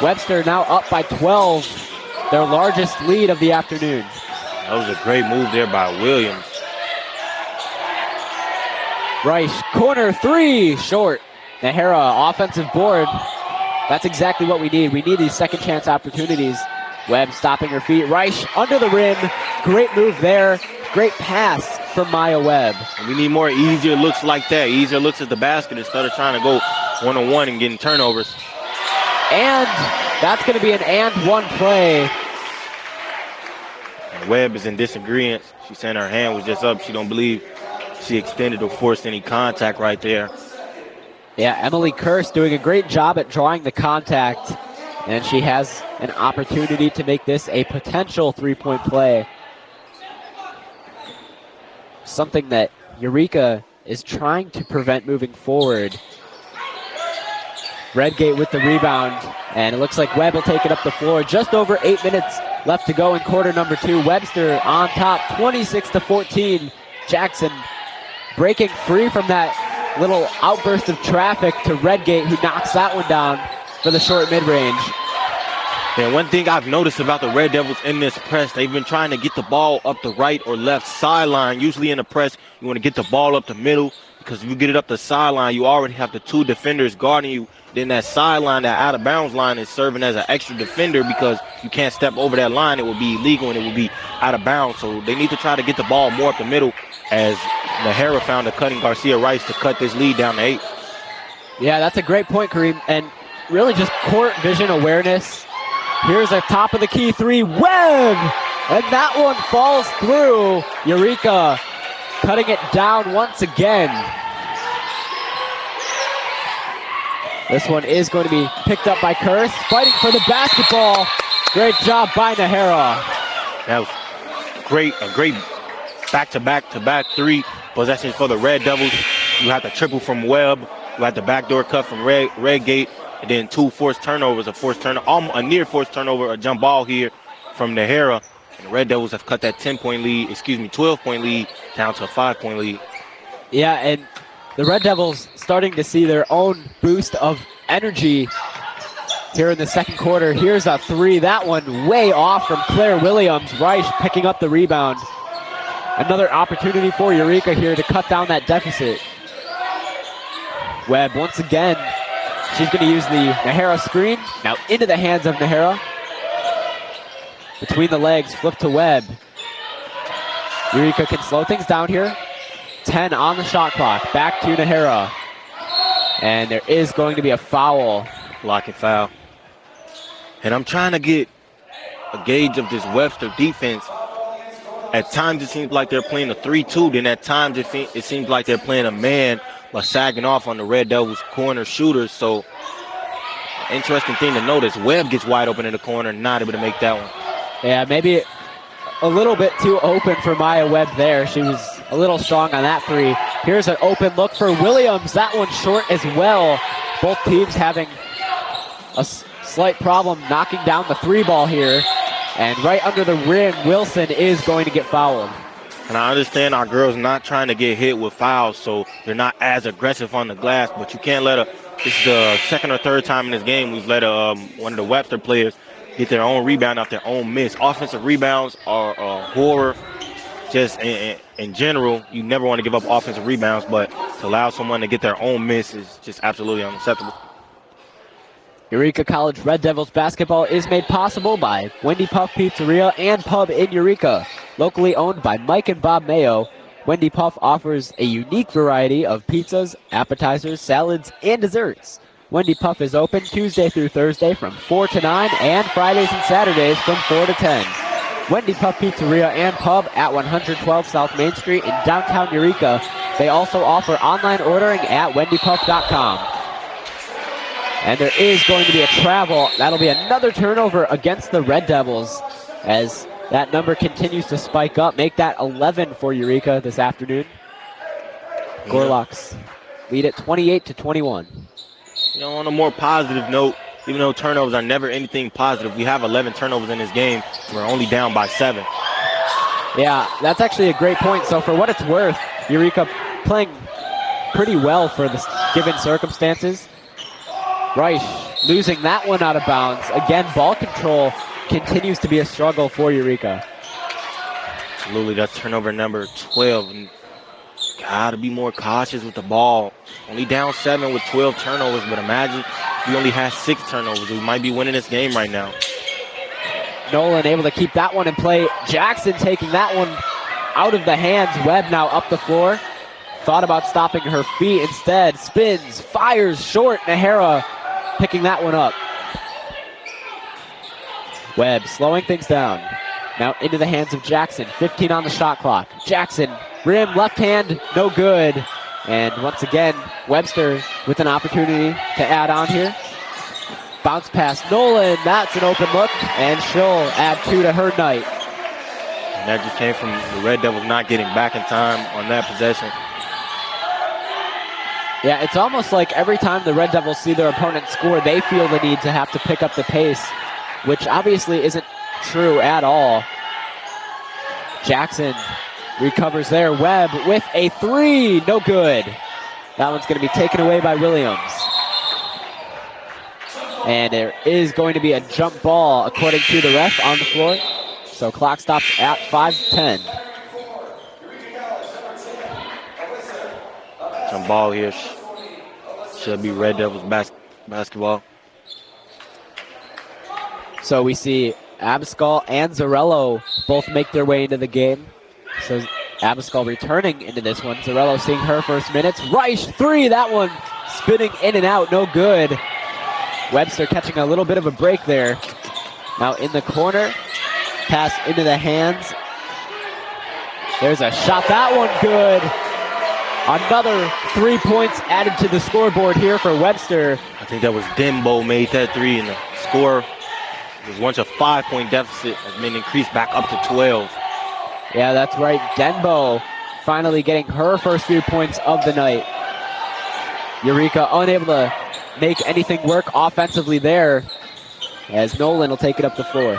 Webster now up by 12, their largest lead of the afternoon. That was a great move there by Williams. Reich, corner three, short. Nahara, offensive board. That's exactly what we need. We need these second chance opportunities. Webb stopping her feet. Reich under the rim. Great move there. Great pass from Maya Webb. We need more easier looks like that. Easier looks at the basket instead of trying to go one-on-one and getting turnovers. And that's going to be an and one play. And Webb is in disagreement. She's saying her hand was just up. She don't believe she extended or forced any contact right there. Yeah, Emily Kurse doing a great job at drawing the contact. And she has an opportunity to make this a potential three-point play. Something that Eureka is trying to prevent moving forward. Redgate with the rebound, and it looks like Webb will take it up the floor. Just over 8 minutes left to go in quarter number 2. Webster on top, 26-14. Jackson breaking free from that little outburst of traffic to Redgate, who knocks that one down for the short mid-range. And one thing I've noticed about the Red Devils in this press, they've been trying to get the ball up the right or left sideline. Usually in the press, you want to get the ball up the middle, because if you get it up the sideline, you already have the two defenders guarding you. Then that sideline, that out-of-bounds line, is serving as an extra defender because you can't step over that line. It would be illegal and it would be out of bounds. So they need to try to get the ball more up the middle, as Nahara found a cutting Garcia Rice to cut this lead down to 8. Yeah, that's a great point, Kareem. And really just court vision awareness. Here's a top of the key three, Webb! And that one falls through. Eureka cutting it down once again. This one is going to be picked up by Kurse, fighting for the basketball. Great job by Nahara. That was great, a great back-to-back three possessions for the Red Devils. You had the triple from Webb, you had the backdoor cut from Redgate, and then 2 forced turnovers, a near forced turnover, a jump ball here from Nahara. And the Red Devils have cut that 12-point lead down to a 5-point lead. Yeah, and the Red Devils starting to see their own boost of energy here in the second quarter. Here's a three, that one way off from Claire Williams. Reich picking up the rebound. Another opportunity for Eureka here to cut down that deficit. Webb once again. She's going to use the Nahara screen. Now into the hands of Nahara. Between the legs, flip to Webb. Eureka can slow things down here. 10 on the shot clock. Back to Nahara. And there is going to be a foul. Block and foul. And I'm trying to get a gauge of this Webster defense. At times it seems like they're playing a 3-2. Then at times it seems like they're playing a man, like sagging off on the Red Devils corner shooters. So interesting thing to notice, Webb gets wide open in the corner, not able to make that one. Yeah, maybe a little bit too open for Maya Webb there. She was a little strong on that three. Here's an open look for Williams. That one short as well. Both teams having a slight problem knocking down the three ball here. And right under the rim, Wilson is going to get fouled. And I understand our girls not trying to get hit with fouls, so they're not as aggressive on the glass, but you can't let this is the second or third time in this game we've let one of the Webster players get their own rebound off their own miss. Offensive rebounds are a horror. Just in general, you never want to give up offensive rebounds, but to allow someone to get their own miss is just absolutely unacceptable. Eureka College Red Devils basketball is made possible by Wendy Puff Pizzeria and Pub in Eureka. Locally owned by Mike and Bob Mayo, Wendy Puff offers a unique variety of pizzas, appetizers, salads, and desserts. Wendy Puff is open Tuesday through Thursday from 4 to 9 and Fridays and Saturdays from 4 to 10. Wendy Puff Pizzeria and Pub at 112 South Main Street in downtown Eureka. They also offer online ordering at wendypuff.com. And there is going to be a travel. That'll be another turnover against the Red Devils as that number continues to spike up. Make that 11 for Eureka this afternoon. Gorloks lead at 28-21. You know, on a more positive note, even though turnovers are never anything positive, we have 11 turnovers in this game. We're only down by 7. Yeah, that's actually a great point. So for what it's worth, Eureka playing pretty well for the given circumstances. Reich losing that one out of bounds. Again, ball control continues to be a struggle for Eureka. Absolutely, that's turnover number 12. And gotta be more cautious with the ball. Only down 7 with 12 turnovers, but imagine we only had 6 turnovers. We might be winning this game right now. Nolan able to keep that one in play. Jackson taking that one out of the hands. Webb now up the floor. Thought about stopping her feet. Instead, spins, fires short. Nahara picking that one up. Webb slowing things down. Now into the hands of Jackson. 15 on the shot clock. Jackson, rim, left hand, no good. And once again, Webster with an opportunity to add on here. Bounce pass, Nolan, that's an open look, and she'll add 2 to her night. And that just came from the Red Devils not getting back in time on that possession. Yeah, it's almost like every time the Red Devils see their opponent score, they feel the need to have to pick up the pace, which obviously isn't true at all. Jackson recovers there. Webb with a 3, no good. That one's going to be taken away by Williams. And there is going to be a jump ball according to the ref on the floor. So clock stops at 5:10. Jump ball here. Should be Red Devils basketball. So we see Abascal and Zarello both make their way into the game. So Abascal returning into this one. Zarello seeing her first minutes. Reich, 3, that one spinning in and out, no good. Webster catching a little bit of a break there. Now in the corner, pass into the hands. There's a shot, that one good. Another 3 points added to the scoreboard here for Webster. I think that was Dembo made that 3, and the score was once a 5-point deficit has been increased back up to 12. Yeah, that's right. Denbo finally getting her first few points of the night. Eureka unable to make anything work offensively there as Nolan will take it up the floor.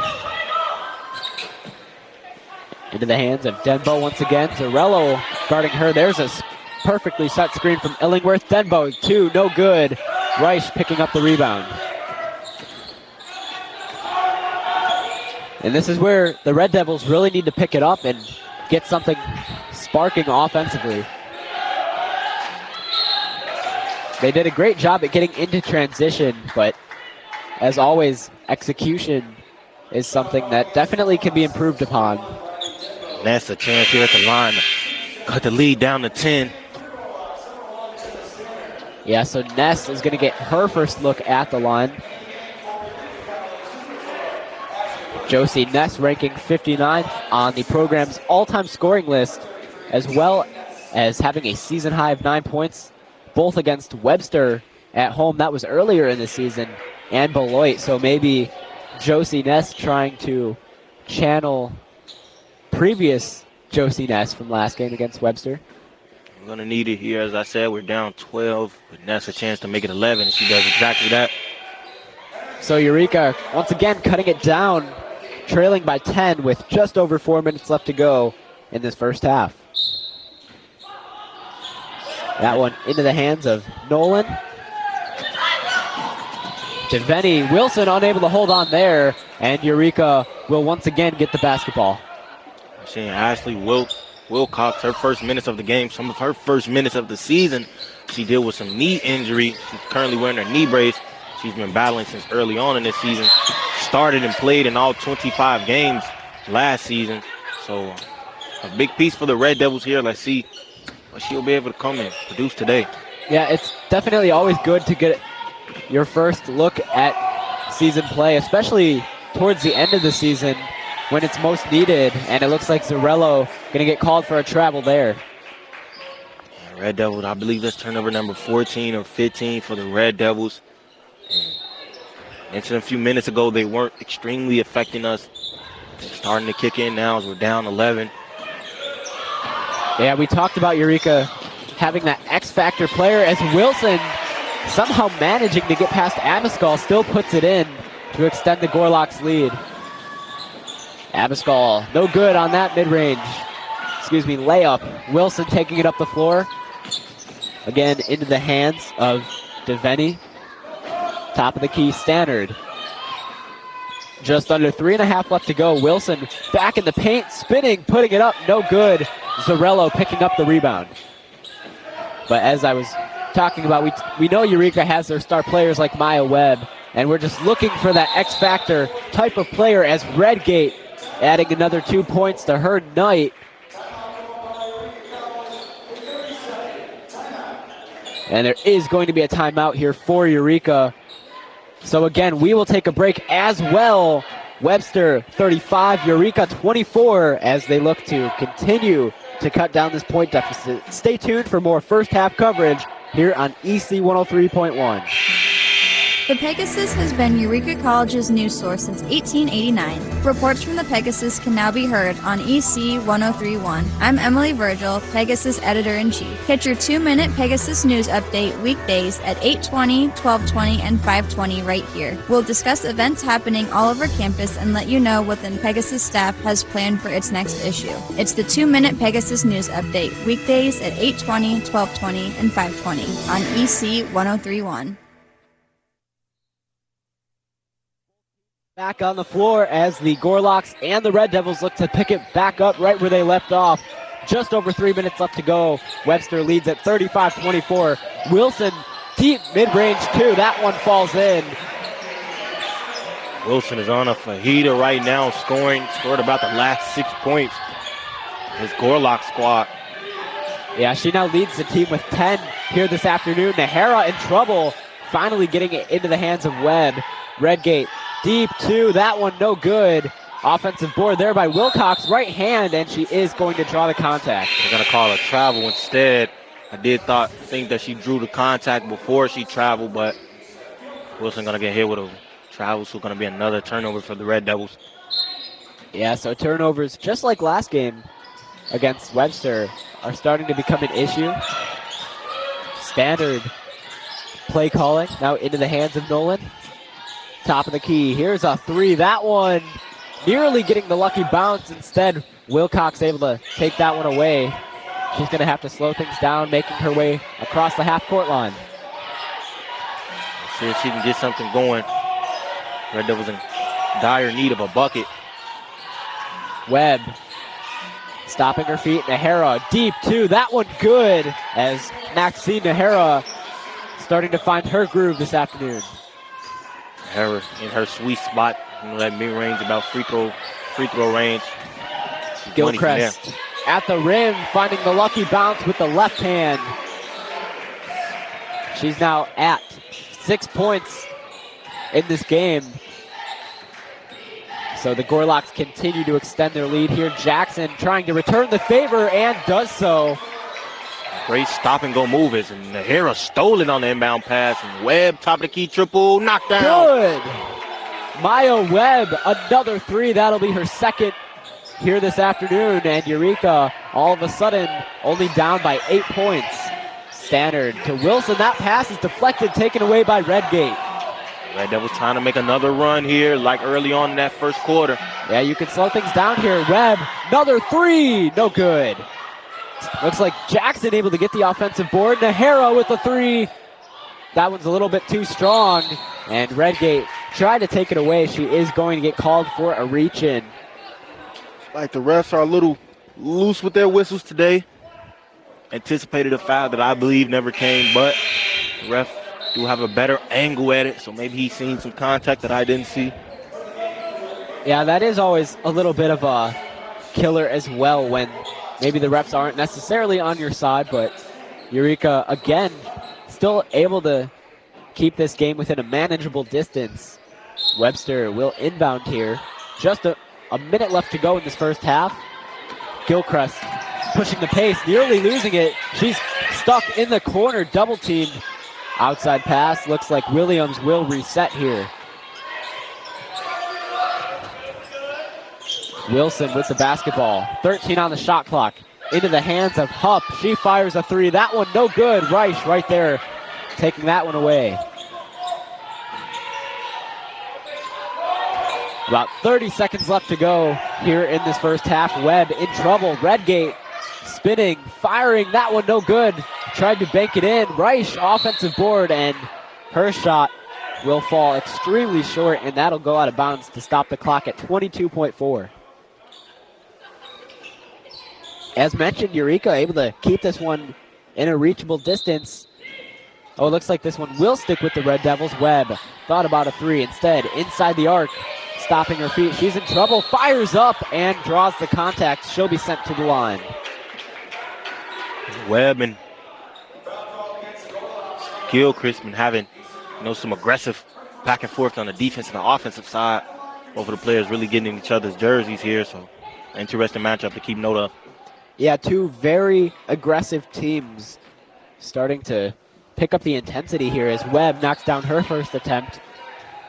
Into the hands of Denbo once again. Zarello guarding her. There's a perfectly set screen from Illingworth. Denbo, 2, no good. Reich picking up the rebound. And this is where the Red Devils really need to pick it up and get something sparking offensively. They did a great job at getting into transition, but as always, execution is something that definitely can be improved upon. That's a chance here at the line to cut the lead down to 10. Yeah, so Ness is going to get her first look at the line. Josie Ness ranking 59th on the program's all-time scoring list, as well as having a season high of 9 points, both against Webster at home. That was earlier in the season, and Beloit. So maybe Josie Ness trying to channel previous Josie Ness from last game against Webster. We're going to need it here. As I said, we're down 12, but Ness a chance to make it 11, and she does exactly that. So Eureka, once again, cutting it down, trailing by 10 with just over 4 minutes left to go in this first half. That one into the hands of Nolan. Deveni Wilson unable to hold on there, and Eureka will once again get the basketball. Seeing Ashley Wilcox, her first minutes of the game, some of her first minutes of the season. She dealt with some knee injury. She's currently wearing her knee brace. She's been battling since early on in this season. Started and played in all 25 games last season. So a big piece for the Red Devils here. Let's see what she'll be able to come and produce today. Yeah, it's definitely always good to get your first look at season play, especially towards the end of the season when it's most needed. And it looks like Zarello going to get called for a travel there. Red Devils, I believe that's turnover number 14 or 15 for the Red Devils. And mentioned a few minutes ago, they weren't extremely affecting us. They're starting to kick in now as we're down 11. Yeah, we talked about Eureka having that X-Factor player as Wilson somehow managing to get past Abascal, still puts it in to extend the Gorlocks lead. Abascal, no good on that mid-range. Layup. Wilson taking it up the floor. Again, into the hands of Devaney. Top of the key, Stannard. Just under 3.5 left to go. Wilson back in the paint, spinning, putting it up, no good. Zarello picking up the rebound. But as I was talking about, we know Eureka has their star players like Maya Webb, and we're just looking for that X-Factor type of player as Redgate adding another 2 points to her night. And there is going to be a timeout here for Eureka. So again, we will take a break as well. Webster 35, Eureka 24 as they look to continue to cut down this point deficit. Stay tuned for more first half coverage here on EC 103.1. The Pegasus has been Eureka College's news source since 1889. Reports from the Pegasus can now be heard on EC 103.1. I'm Emily Virgil, Pegasus Editor-in-Chief. Catch your 2-minute Pegasus news update weekdays at 8:20, 12:20, and 5:20 right here. We'll discuss events happening all over campus and let you know what the Pegasus staff has planned for its next issue. It's the 2-minute Pegasus news update weekdays at 8:20, 12:20, and 5:20 on EC 103.1. Back on the floor as the Gorlocks and the Red Devils look to pick it back up right where they left off. Just over 3 minutes left to go. Webster leads at 35-24. Wilson, deep mid-range two. That one falls in. Wilson is on a fajita right now, scored about the last 6 points. His Gorlock squad. Yeah, she now leads the team with 10 here this afternoon. Nahara in trouble, finally getting it into the hands of Webb. Redgate, deep two, that one no good. Offensive board there by Wilcox, right hand, and she is going to draw the contact. They're going to call a travel instead. I did think that she drew the contact before she traveled, but Wilson going to get hit with a travel, so going to be another turnover for the Red Devils. Yeah, so turnovers, just like last game against Webster, are starting to become an issue. Standard play calling now into the hands of Nolan. Top of the key. Here's a three. That one nearly getting the lucky bounce. Instead, Wilcox able to take that one away. She's going to have to slow things down, making her way across the half-court line. See if she can get something going. Red Devils in dire need of a bucket. Webb stopping her feet. Nahara deep two. That one good as Maxine Nahara starting to find her groove this afternoon. Her in her sweet spot, that mid-range, about free throw range. Gilchrist at the rim, finding the lucky bounce with the left hand. She's now at 6 points in this game. So the Gorlocks continue to extend their lead here. Jackson trying to return the favor and does so. Great stop-and-go move is, and Nahara stole it on the inbound pass. And Webb, top of the key, triple, knockdown. Good. Maya Webb, another three. That'll be her second here this afternoon. And Eureka, all of a sudden, only down by 8 points. Stannard to Wilson. That pass is deflected, taken away by Redgate. Red Devils trying to make another run here, like early on in that first quarter. Yeah, you can slow things down here. Webb, another three. No good. Looks like Jackson able to get the offensive board. Nahara with the three. That one's a little bit too strong. And Redgate tried to take it away. She is going to get called for a reach-in. Like the refs are a little loose with their whistles today. Anticipated a foul that I believe never came, but the ref do have a better angle at it, so maybe he's seen some contact that I didn't see. Yeah, that is always a little bit of a killer as well when maybe the refs aren't necessarily on your side, but Eureka, again, still able to keep this game within a manageable distance. Webster will inbound here. Just a minute left to go in this first half. Gilchrist pushing the pace, nearly losing it. She's stuck in the corner, double teamed. Outside pass, looks like Williams will reset here. Wilson with the basketball, 13 on the shot clock. Into the hands of Hupp, she fires a three. That one no good, Reich right there taking that one away. About 30 seconds left to go here in this first half. Webb in trouble. Redgate spinning, firing. That one no good. Tried to bank it in. Reich offensive board, and her shot will fall extremely short, and that'll go out of bounds to stop the clock at 22.4. As mentioned, Eureka able to keep this one in a reachable distance. Oh, it looks like this one will stick with the Red Devils. Webb thought about a three. Instead, inside the arc. Stopping her feet. She's in trouble. Fires up and draws the contact. She'll be sent to the line. Webb and Gilchrist been having, some aggressive back and forth on the defense and the offensive side. Both of the players really getting in each other's jerseys here. So, interesting matchup to keep note of. Yeah, two very aggressive teams starting to pick up the intensity here as Webb knocks down her first attempt.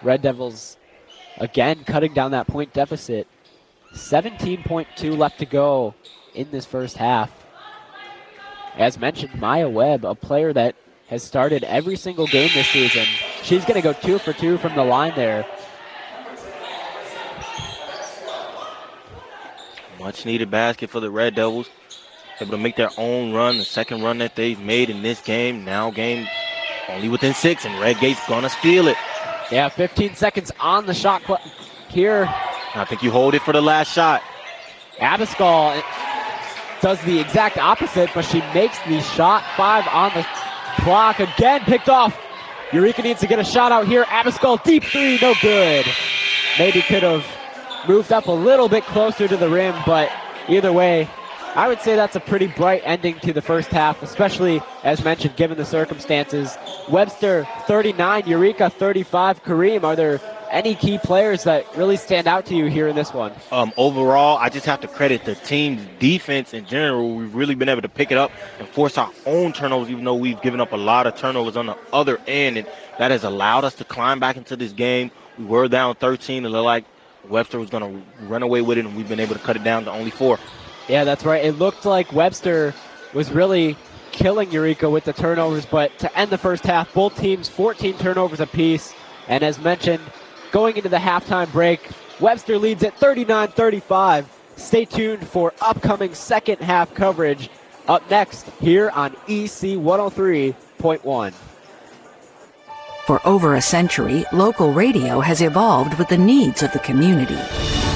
Red Devils again cutting down that point deficit. 17.2 left to go in this first half. As mentioned, Maya Webb, a player that has started every single game this season. She's going to go 2 for 2 from the line there. Much needed basket for the Red Devils. Able to make their own run, the second run that they've made in this game. Now game only within 6, and Redgate's going to steal it. Yeah, 15 seconds on the shot clock here. I think you hold it for the last shot. Abascal does the exact opposite, but she makes the shot. 5 on the clock. Again, picked off. Eureka needs to get a shot out here. Abascal, deep three, no good. Maybe could have moved up a little bit closer to the rim, but either way, I would say that's a pretty bright ending to the first half, especially, as mentioned, given the circumstances. Webster, 39, Eureka, 35. Kareem, are there any key players that really stand out to you here in this one? Overall, I just have to credit the team's defense in general. We've really been able to pick it up and force our own turnovers, even though we've given up a lot of turnovers on the other end, and that has allowed us to climb back into this game. We were down 13, and it looked like Webster was going to run away with it, and we've been able to cut it down to only 4. Yeah, that's right. It looked like Webster was really killing Eureka with the turnovers, but to end the first half, both teams 14 turnovers apiece. And as mentioned, going into the halftime break, Webster leads at 39-35. Stay tuned for upcoming second half coverage up next here on EC 103.1. For over a century, local radio has evolved with the needs of the community.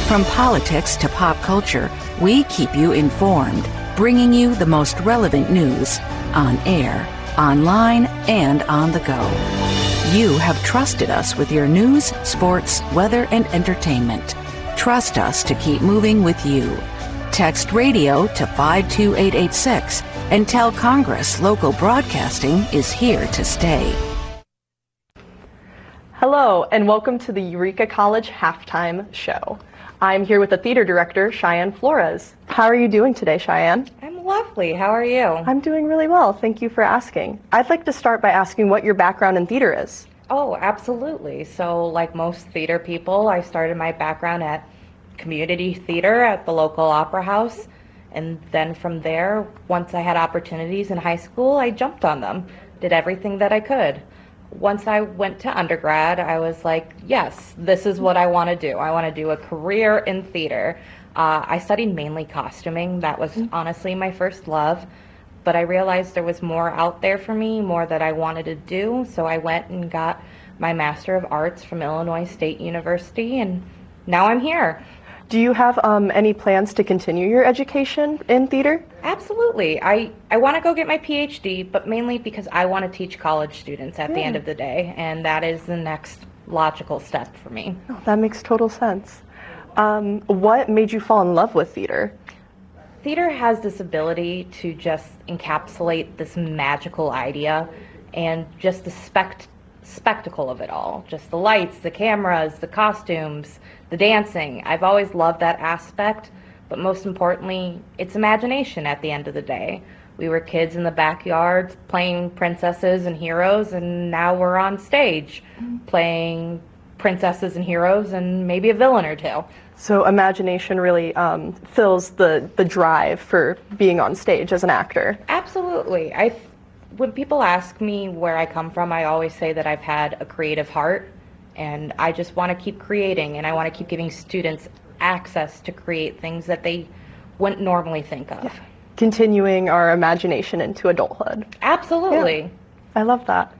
From politics to pop culture, we keep you informed, bringing you the most relevant news on air, online, and on the go. You have trusted us with your news, sports, weather, and entertainment. Trust us to keep moving with you. Text radio to 52886 and tell Congress local broadcasting is here to stay. Hello, and welcome to the Eureka College Halftime Show. I'm here with the theater director, Cheyenne Flores. How are you doing today, Cheyenne? I'm lovely. How are you? I'm doing really well. Thank you for asking. I'd like to start by asking what your background in theater is. Oh, absolutely. So, like most theater people, I started my background at community theater at the local opera house. And then from there, once I had opportunities in high school, I jumped on them, did everything that I could. Once I went to undergrad, I was like, yes, this is what I want to do. I want to do a career in theater. I studied mainly costuming. That was honestly my first love. But I realized there was more out there for me, more that I wanted to do. So I went and got my Master of Arts from Illinois State University, and now I'm here. Do you have any plans to continue your education in theater? Absolutely. I want to go get my PhD, but mainly because I want to teach college students at the end of the day, and that is the next logical step for me. Oh, that makes total sense. What made you fall in love with theater? Theater has this ability to just encapsulate this magical idea and just the spectacle of it all. Just the lights, the cameras, the costumes, the dancing. I've always loved that aspect, but most importantly, it's imagination at the end of the day. We were kids in the backyard playing princesses and heroes, and now we're on stage playing princesses and heroes and maybe a villain or two. So imagination really fills the drive for being on stage as an actor. Absolutely. When people ask me where I come from, I always say that I've had a creative heart, and I just want to keep creating, and I want to keep giving students access to create things that they wouldn't normally think of. Yeah. Continuing our imagination into adulthood. Absolutely. Yeah. I love that.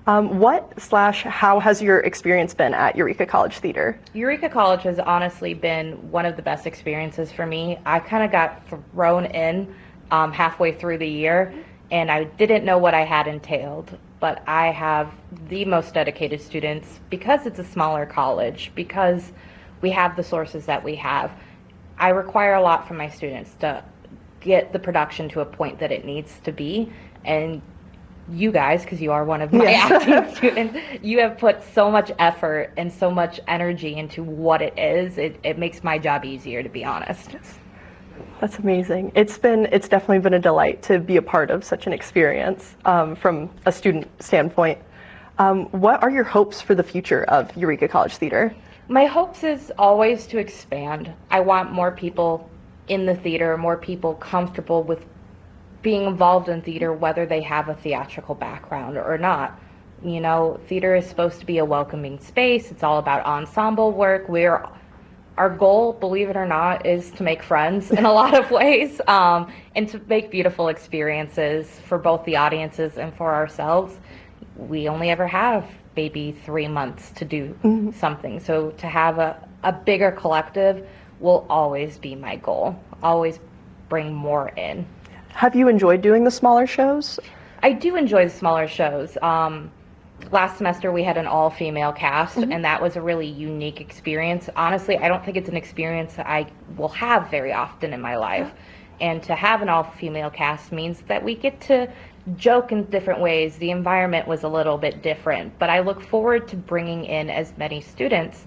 How has your experience been at Eureka College Theater? Eureka College has honestly been one of the best experiences for me. I kind of got thrown in halfway through the year, and I didn't know what I had entailed, but I have the most dedicated students because it's a smaller college, because we have the sources that we have. I require a lot from my students to get the production to a point that it needs to be, and you guys, because you are one of my acting students, you have put so much effort and so much energy into what it is. It makes my job easier, to be honest. That's amazing. It's definitely been a delight to be a part of such an experience from a student standpoint. What are your hopes for the future of Eureka College Theater? My hopes is always to expand. I want more people in the theater, more people comfortable with being involved in theater, whether they have a theatrical background or not. You know, theater is supposed to be a welcoming space. It's all about ensemble work. Our goal, believe it or not, is to make friends in a lot of ways, and to make beautiful experiences for both the audiences and for ourselves. We only ever have maybe 3 months to do something. So to have a bigger collective will always be my goal. Always bring more in. Have you enjoyed doing the smaller shows? I do enjoy the smaller shows. Last semester we had an all-female cast, and that was a really unique experience. Honestly, I don't think it's an experience that I will have very often in my life. And to have an all-female cast means that we get to joke in different ways. The environment was a little bit different, but I look forward to bringing in as many students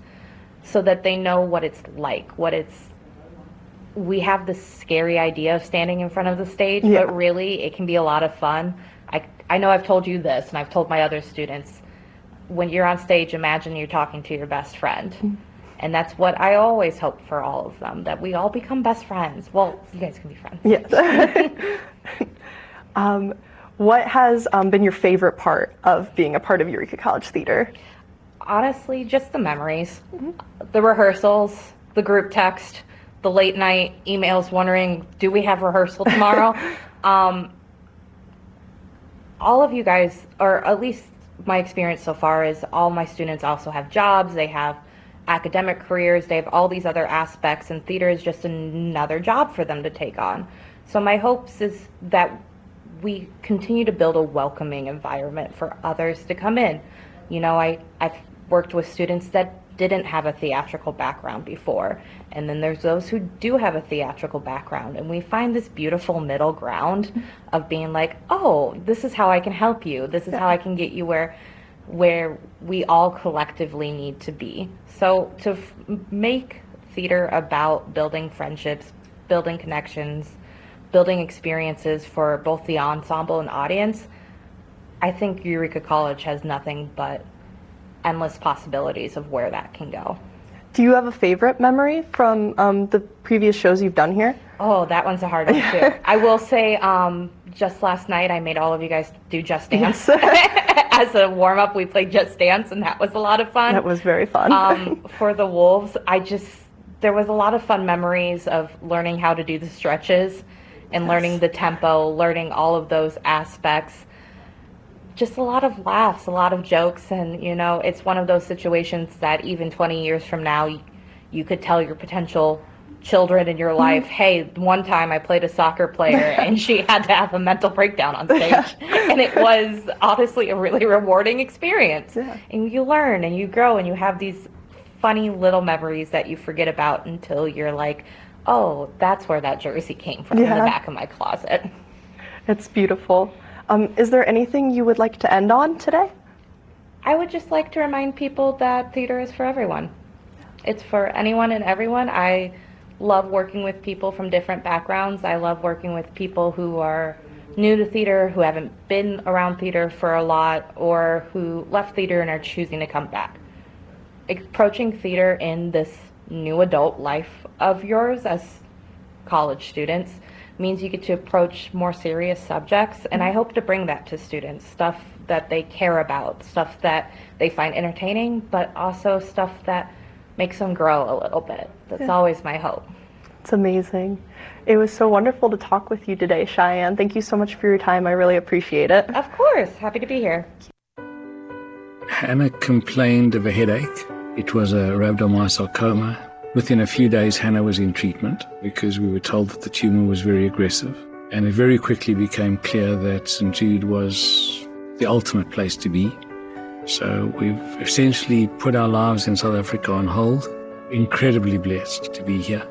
so that they know what it's like, we have this scary idea of standing in front of the stage, but really it can be a lot of fun. I know I've told you this, and I've told my other students, when you're on stage, imagine you're talking to your best friend. And that's what I always hope for all of them, that we all become best friends. Well, you guys can be friends. Yes. What has been your favorite part of being a part of Eureka College Theater? Honestly, just the memories. The rehearsals, the group text, the late night emails wondering, do we have rehearsal tomorrow? All of you guys, or at least my experience so far, is all my students also have jobs, they have academic careers, they have all these other aspects, and theater is just another job for them to take on. So my hopes is that we continue to build a welcoming environment for others to come in. You know, I've worked with students that didn't have a theatrical background before, and then there's those who do have a theatrical background, and we find this beautiful middle ground of being like, oh, this is how I can help you, this is how I can get you where we all collectively need to be. So to make theater about building friendships, building connections, building experiences for both the ensemble and audience, I think Eureka College has nothing but endless possibilities of where that can go. Do you have a favorite memory from the previous shows you've done here? Oh, that one's a hard one too. I will say, just last night I made all of you guys do Just Dance. As a warm-up, we played Just Dance, and that was a lot of fun. That was very fun. For the Wolves, there was a lot of fun memories of learning how to do the stretches and learning the tempo, learning all of those aspects. Just a lot of laughs, a lot of jokes, and you know, it's one of those situations that even 20 years from now, you could tell your potential children in your life, hey, one time I played a soccer player and she had to have a mental breakdown on stage. And it was honestly a really rewarding experience. And you learn and you grow and you have these funny little memories that you forget about until you're like, oh, that's where that jersey came from in the back of my closet. It's beautiful. Is there anything you would like to end on today? I would just like to remind people that theater is for everyone. It's for anyone and everyone. I love working with people from different backgrounds. I love working with people who are new to theater, who haven't been around theater for a lot, or who left theater and are choosing to come back. Approaching theater in this new adult life of yours as college students means you get to approach more serious subjects, and I hope to bring that to students, stuff that they care about, stuff that they find entertaining, but also stuff that makes them grow a little bit. That's always my hope. It's amazing. It was so wonderful to talk with you today, Cheyenne. Thank you so much for your time. I really appreciate it. Of course. Happy to be here. Hannah complained of a headache. It was a rhabdomyosarcoma. Within a few days, Hannah was in treatment because we were told that the tumor was very aggressive. And it very quickly became clear that St. Jude was the ultimate place to be. So we've essentially put our lives in South Africa on hold. Incredibly blessed to be here.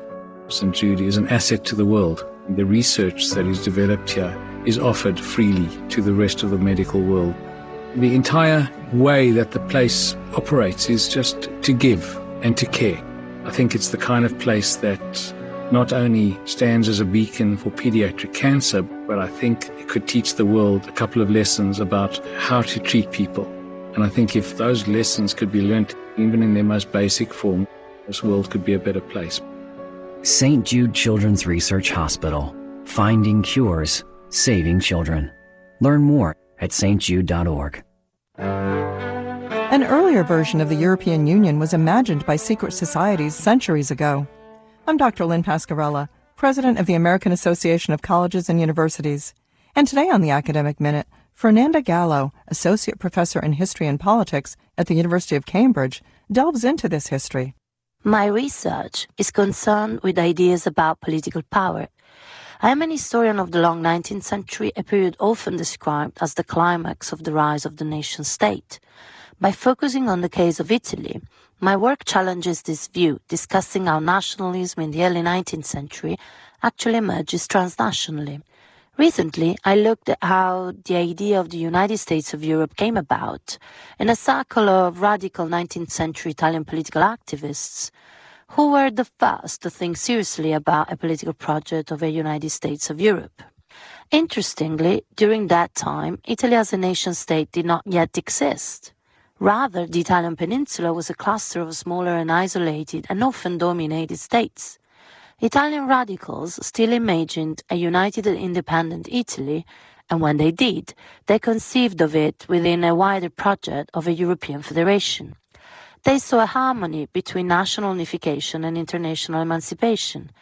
St. Jude is an asset to the world. The research that is developed here is offered freely to the rest of the medical world. The entire way that the place operates is just to give and to care. I think it's the kind of place that not only stands as a beacon for pediatric cancer, but I think it could teach the world a couple of lessons about how to treat people. And I think if those lessons could be learned, even in their most basic form, this world could be a better place. St. Jude Children's Research Hospital. Finding cures, saving children. Learn more at stjude.org. An earlier version of the European Union was imagined by secret societies centuries ago. I'm Dr. Lynn Pascarella, president of the American Association of Colleges and Universities. And today on the Academic Minute, Fernanda Gallo, associate professor in history and politics at the University of Cambridge, delves into this history. My research is concerned with ideas about political power. I am an historian of the long 19th century, a period often described as the climax of the rise of the nation-state. By focusing on the case of Italy, my work challenges this view, discussing how nationalism in the early 19th century actually emerges transnationally. Recently, I looked at how the idea of the United States of Europe came about in a circle of radical 19th century Italian political activists who were the first to think seriously about a political project of a United States of Europe. Interestingly, during that time, Italy as a nation-state did not yet exist. Rather, the Italian peninsula was a cluster of smaller and isolated and often dominated states. Italian radicals still imagined a united and independent Italy, and when they did, they conceived of it within a wider project of a European federation. They saw a harmony between national unification and international emancipation.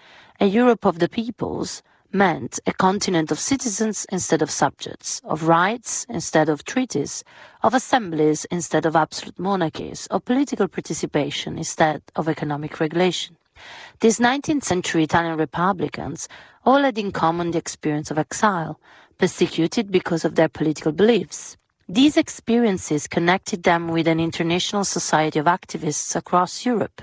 A Europe of the peoples meant a continent of citizens instead of subjects, of rights instead of treaties, of assemblies instead of absolute monarchies, of political participation instead of economic regulation. These 19th century Italian republicans all had in common the experience of exile, persecuted because of their political beliefs. These experiences connected them with an international society of activists across Europe.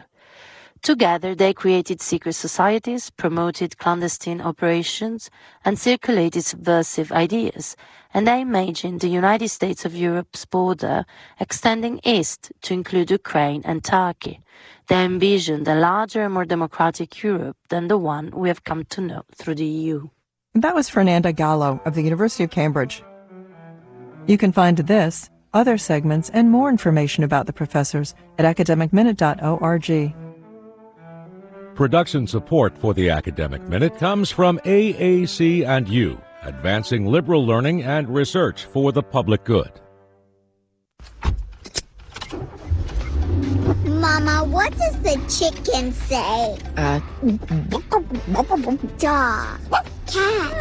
Together, they created secret societies, promoted clandestine operations, and circulated subversive ideas, and they imagined the United States of Europe's border extending east to include Ukraine and Turkey. They envisioned a larger and more democratic Europe than the one we have come to know through the EU. That was Fernanda Gallo of the University of Cambridge. You can find this, other segments, and more information about the professors at academicminute.org. Production support for the Academic Minute comes from AAC and U, advancing liberal learning and research for the public good. Mama, what does the chicken say? Dog. Cat.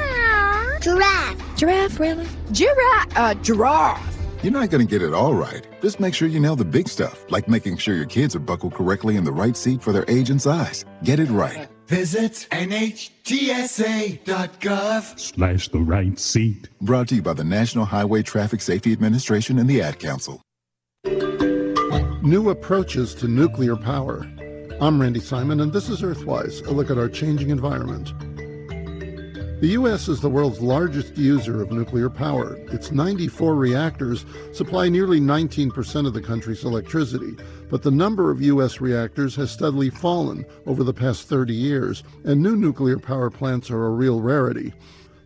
Giraffe. Giraffe, really? Giraffe. You're not going to get it all right. Just make sure you nail the big stuff, like making sure your kids are buckled correctly in the right seat for their age and size. Get it right. Visit NHTSA.gov/the right seat. Brought to you by the National Highway Traffic Safety Administration and the Ad Council. New approaches to nuclear power. I'm Randy Simon, and this is Earthwise, a look at our changing environment. The U.S. is the world's largest user of nuclear power. Its 94 reactors supply nearly 19% of the country's electricity, but the number of U.S. reactors has steadily fallen over the past 30 years, and new nuclear power plants are a real rarity.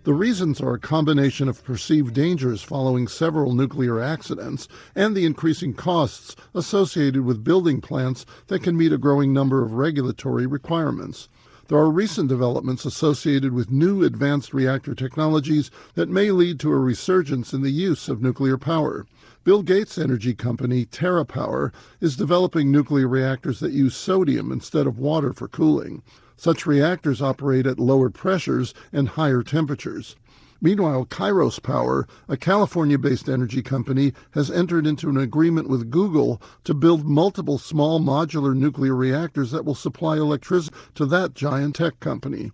The reasons are a combination of perceived dangers following several nuclear accidents and the increasing costs associated with building plants that can meet a growing number of regulatory requirements. There are recent developments associated with new advanced reactor technologies that may lead to a resurgence in the use of nuclear power. Bill Gates' energy company, TerraPower, is developing nuclear reactors that use sodium instead of water for cooling. Such reactors operate at lower pressures and higher temperatures. Meanwhile, Kairos Power, a California-based energy company, has entered into an agreement with Google to build multiple small modular nuclear reactors that will supply electricity to that giant tech company.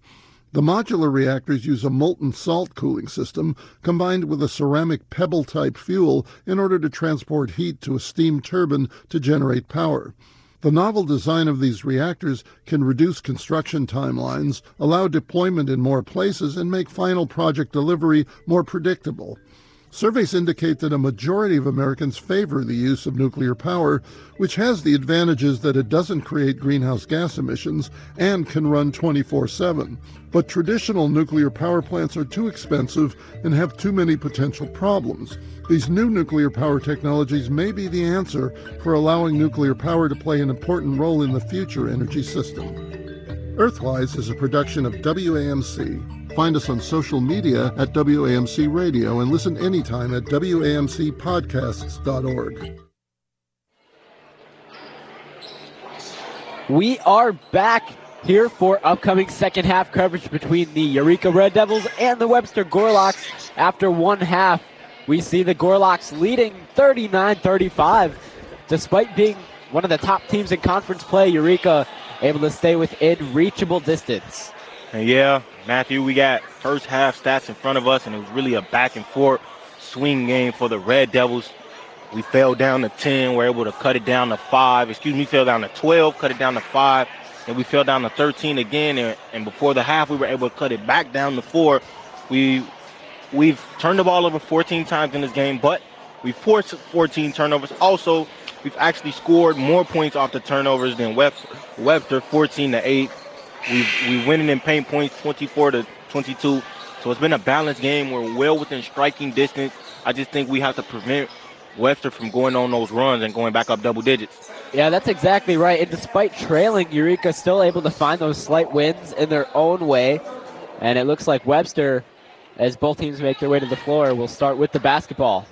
The modular reactors use a molten salt cooling system combined with a ceramic pebble-type fuel in order to transport heat to a steam turbine to generate power. The novel design of these reactors can reduce construction timelines, allow deployment in more places, and make final project delivery more predictable. Surveys indicate that a majority of Americans favor the use of nuclear power, which has the advantages that it doesn't create greenhouse gas emissions and can run 24/7. But traditional nuclear power plants are too expensive and have too many potential problems. These new nuclear power technologies may be the answer for allowing nuclear power to play an important role in the future energy system. Earthwise is a production of WAMC. Find us on social media at WAMC Radio and listen anytime at WAMCpodcasts.org. We are back here for upcoming second half coverage between the Eureka Red Devils and the Webster Gorlocks. After one half, we see the Gorlocks leading 39-35. Despite being one of the top teams in conference play, Eureka able to stay within reachable distance. And yeah, Matthew, we got first half stats in front of us, and it was really a back and forth swing game for the Red Devils. We fell down to 10, were able to cut it down to 5. Fell down to 12, cut it down to 5. And we fell down to 13 again, and before the half, we were able to cut it back down to 4. We've turned the ball over 14 times in this game, but we forced 14 turnovers. Also, we've actually scored more points off the turnovers than Webster, 14-8. We winning in paint points, 24-22. So it's been a balanced game. We're well within striking distance. I just think we have to prevent Webster from going on those runs and going back up double digits. Yeah, that's exactly right. And despite trailing, Eureka still able to find those slight wins in their own way. And it looks like Webster, as both teams make their way to the floor, will start with the basketball.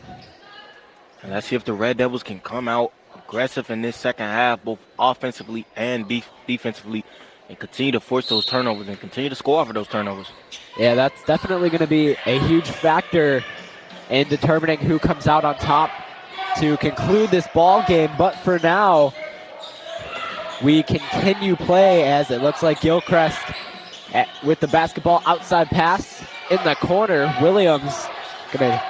And let's see if the Red Devils can come out aggressive in this second half, both offensively and defensively, and continue to force those turnovers and continue to score off of those turnovers. Yeah, that's definitely going to be a huge factor in determining who comes out on top to conclude this ball game. But for now, we continue play as it looks like Gilchrist with the basketball outside pass in the corner. Williams going to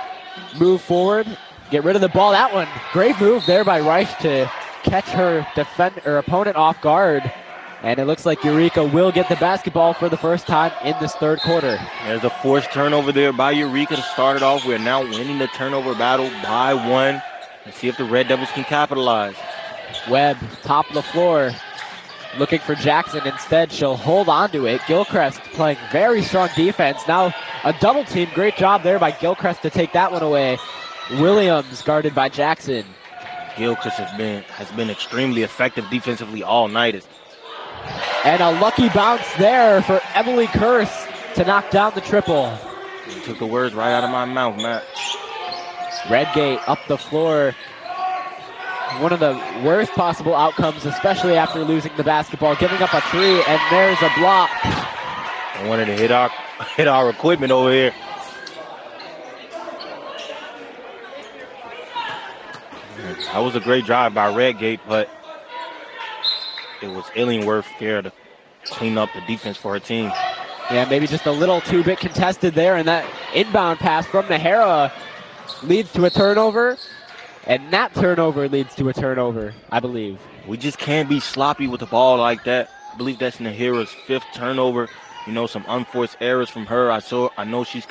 move forward, get rid of the ball. That one, great move there by Reich to catch her opponent off guard. And it looks like Eureka will get the basketball for the first time in this third quarter. There's a forced turnover there by Eureka to start it off. We're now winning the turnover battle by 1. Let's see if the Red Devils can capitalize. Webb, top of the floor, looking for Jackson. Instead, she'll hold on to it. Gilchrist playing very strong defense. Now a double team. Great job there by Gilchrist to take that one away. Williams guarded by Jackson. Gilchrist has been extremely effective defensively all night. And a lucky bounce there for Emily Curse to knock down the triple. You took the words right out of my mouth, Matt. Redgate up the floor. One of the worst possible outcomes, especially after losing the basketball, giving up a 3, and there's a block. I wanted to hit our equipment over here. That was a great drive by Redgate, but it was Illingworth there to clean up the defense for her team. Yeah, maybe just a little too bit contested there, and that inbound pass from Nahara leads to a turnover, and that turnover leads to a turnover, I believe. We just can't be sloppy with the ball like that. I believe that's Nahara's 5th turnover. You know, some unforced errors from her. I know she's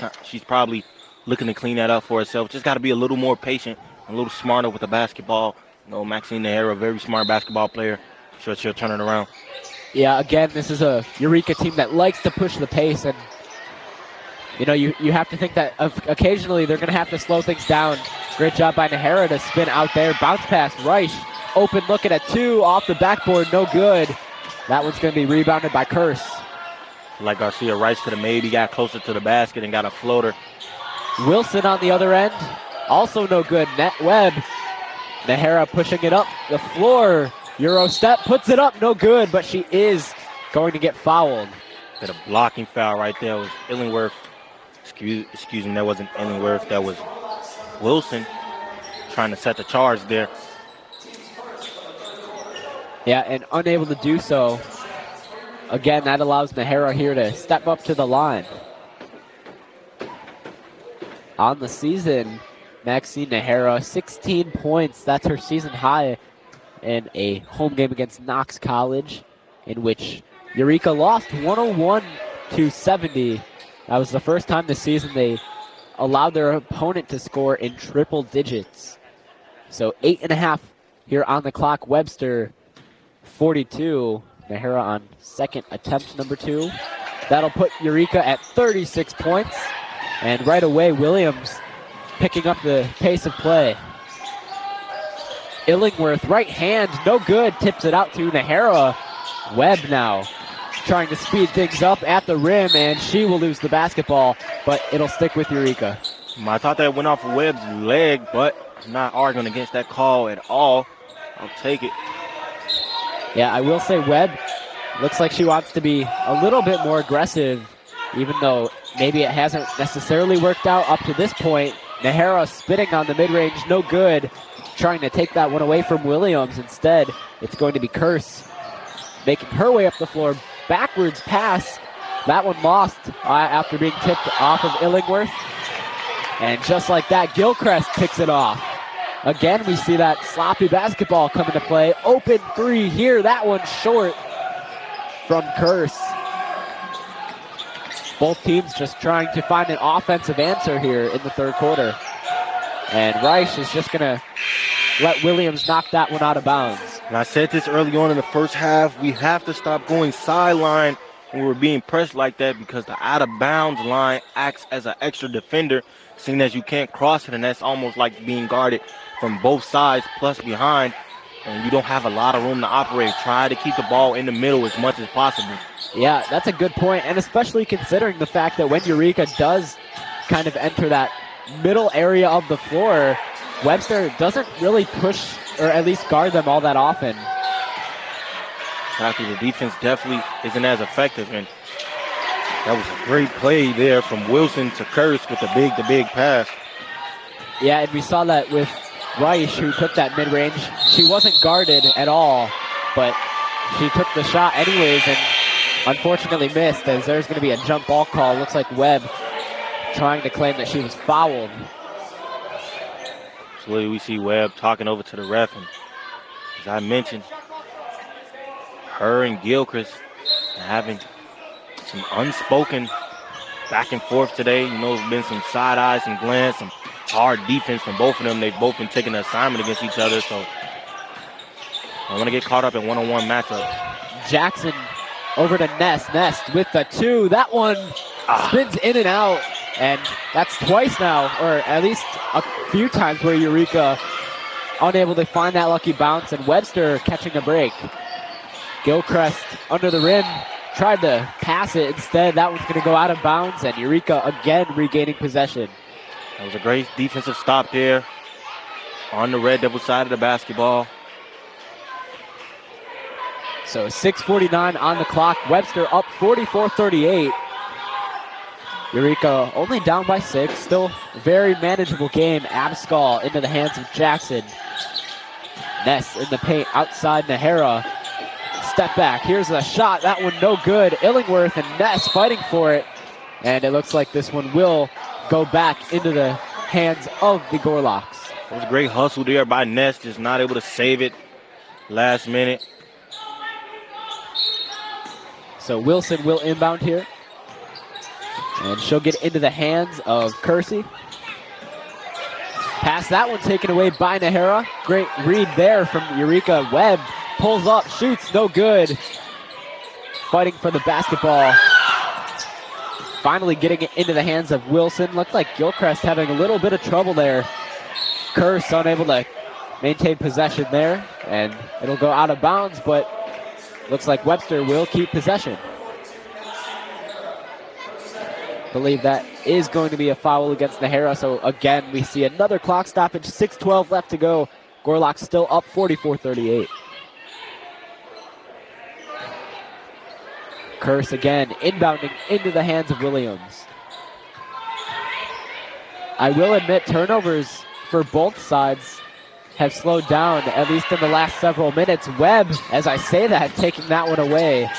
probably looking to clean that up for herself. Just got to be a little more patient, a little smarter with the basketball. You know, Maxine Nahara, a very smart basketball player. Sure, she'll turn it around. Yeah, again, this is a Eureka team that likes to push the pace, and You know, you have to think that occasionally they're going to have to slow things down. Great job by Nahara to spin out there. Bounce pass, Reich. Open looking at 2 off the backboard, no good. That one's going to be rebounded by Curse. Like Garcia Rice could have maybe got closer to the basket and got a floater. Wilson on the other end, also no good. Net Webb. Nahara pushing it up the floor. Euro step, puts it up, no good, but she is going to get fouled. Got a blocking foul right there. It was Illingworth. Excuse me, that wasn't Illingworth. That was Wilson trying to set the charge there. Yeah, and unable to do so. Again, that allows Nahara here to step up to the line. On the season, Maxine Nahara, 16 points. That's her season high in a home game against Knox College, in which Eureka lost 101-70. That was the first time this season they allowed their opponent to score in triple digits. So 8.5 here on the clock. Webster 42. Nahara on second attempt number 2. That'll put Eureka at 36 points. And right away, Williams picking up the pace of play. Illingworth, right hand, no good. Tips it out to Nahara. Webb now trying to speed things up at the rim, and she will lose the basketball, but it'll stick with Eureka. I thought that went off Webb's leg, but I'm not arguing against that call at all. I'll take it. Yeah, I will say Webb looks like she wants to be a little bit more aggressive, even though maybe it hasn't necessarily worked out up to this point. Nahara spitting on the mid-range, no good. Trying to take that one away from Williams. Instead, it's going to be Curse making her way up the floor. Backwards pass. That one lost after being tipped off of Illingworth. And just like that, Gilchrist picks it off. Again, we see that sloppy basketball come into play. Open 3 here. That one short from Curse. Both teams just trying to find an offensive answer here in the third quarter. And Reich is just going to let Williams knock that one out of bounds. And I said this early on in the first half, we have to stop going sideline when we're being pressed like that, because the out-of-bounds line acts as an extra defender, seeing as you can't cross it, and that's almost like being guarded from both sides plus behind, and you don't have a lot of room to operate. Try to keep the ball in the middle as much as possible. Yeah, that's a good point, and especially considering the fact that when Eureka does kind of enter that middle area of the floor, Webster doesn't really push or at least guard them all that often. Exactly, the defense definitely isn't as effective, and that was a great play there from Wilson to Curse with the big pass. Yeah, and we saw that with Reich, who took that mid-range. She wasn't guarded at all, but she took the shot anyways and unfortunately missed, as there's going to be a jump ball call. Looks like Webb trying to claim that she was fouled. So we see Webb talking over to the ref, and as I mentioned, her and Gilchrist having some unspoken back and forth today. You know, there's been some side eyes and glance, some hard defense from both of them. They've both been taking an assignment against each other, so I want to get caught up in one-on-one matchups. Jackson over to Nest. Nest with the 2. That one spins in and out, and that's twice now, or at least a few times where Eureka unable to find that lucky bounce, and Webster catching a break. Gilchrist under the rim, tried to pass it. Instead, that one's going to go out of bounds, and Eureka again regaining possession. That was a great defensive stop there on the Red Devil side of the basketball. So 6:49 on the clock. Webster up 44-38. Eureka only down by 6. Still very manageable game. Abscall into the hands of Jackson. Ness in the paint outside Nahara. Step back. Here's a shot. That one no good. Illingworth and Ness fighting for it. And it looks like this one will go back into the hands of the Gorlocks. It was a great hustle there by Ness, just not able to save it last minute. So Wilson will inbound here. And she'll get into the hands of Kersey. Pass that one taken away by Nahara. Great read there from Eureka. Webb pulls up, shoots, no good. Fighting for the basketball. finally getting it into the hands of Wilson. Looked like Gilchrist having a little bit of trouble there. Curse unable to maintain possession there, and it'll go out of bounds, but looks like Webster will keep possession. Believe that is going to be a foul against Nahara, so again we see another clock stoppage. 6:12 left to go. Gorlock still up 44-38. Curse again, inbounding into the hands of Williams. I will admit turnovers for both sides have slowed down, at least in the last several minutes. Webb, as I say that, taking that one away.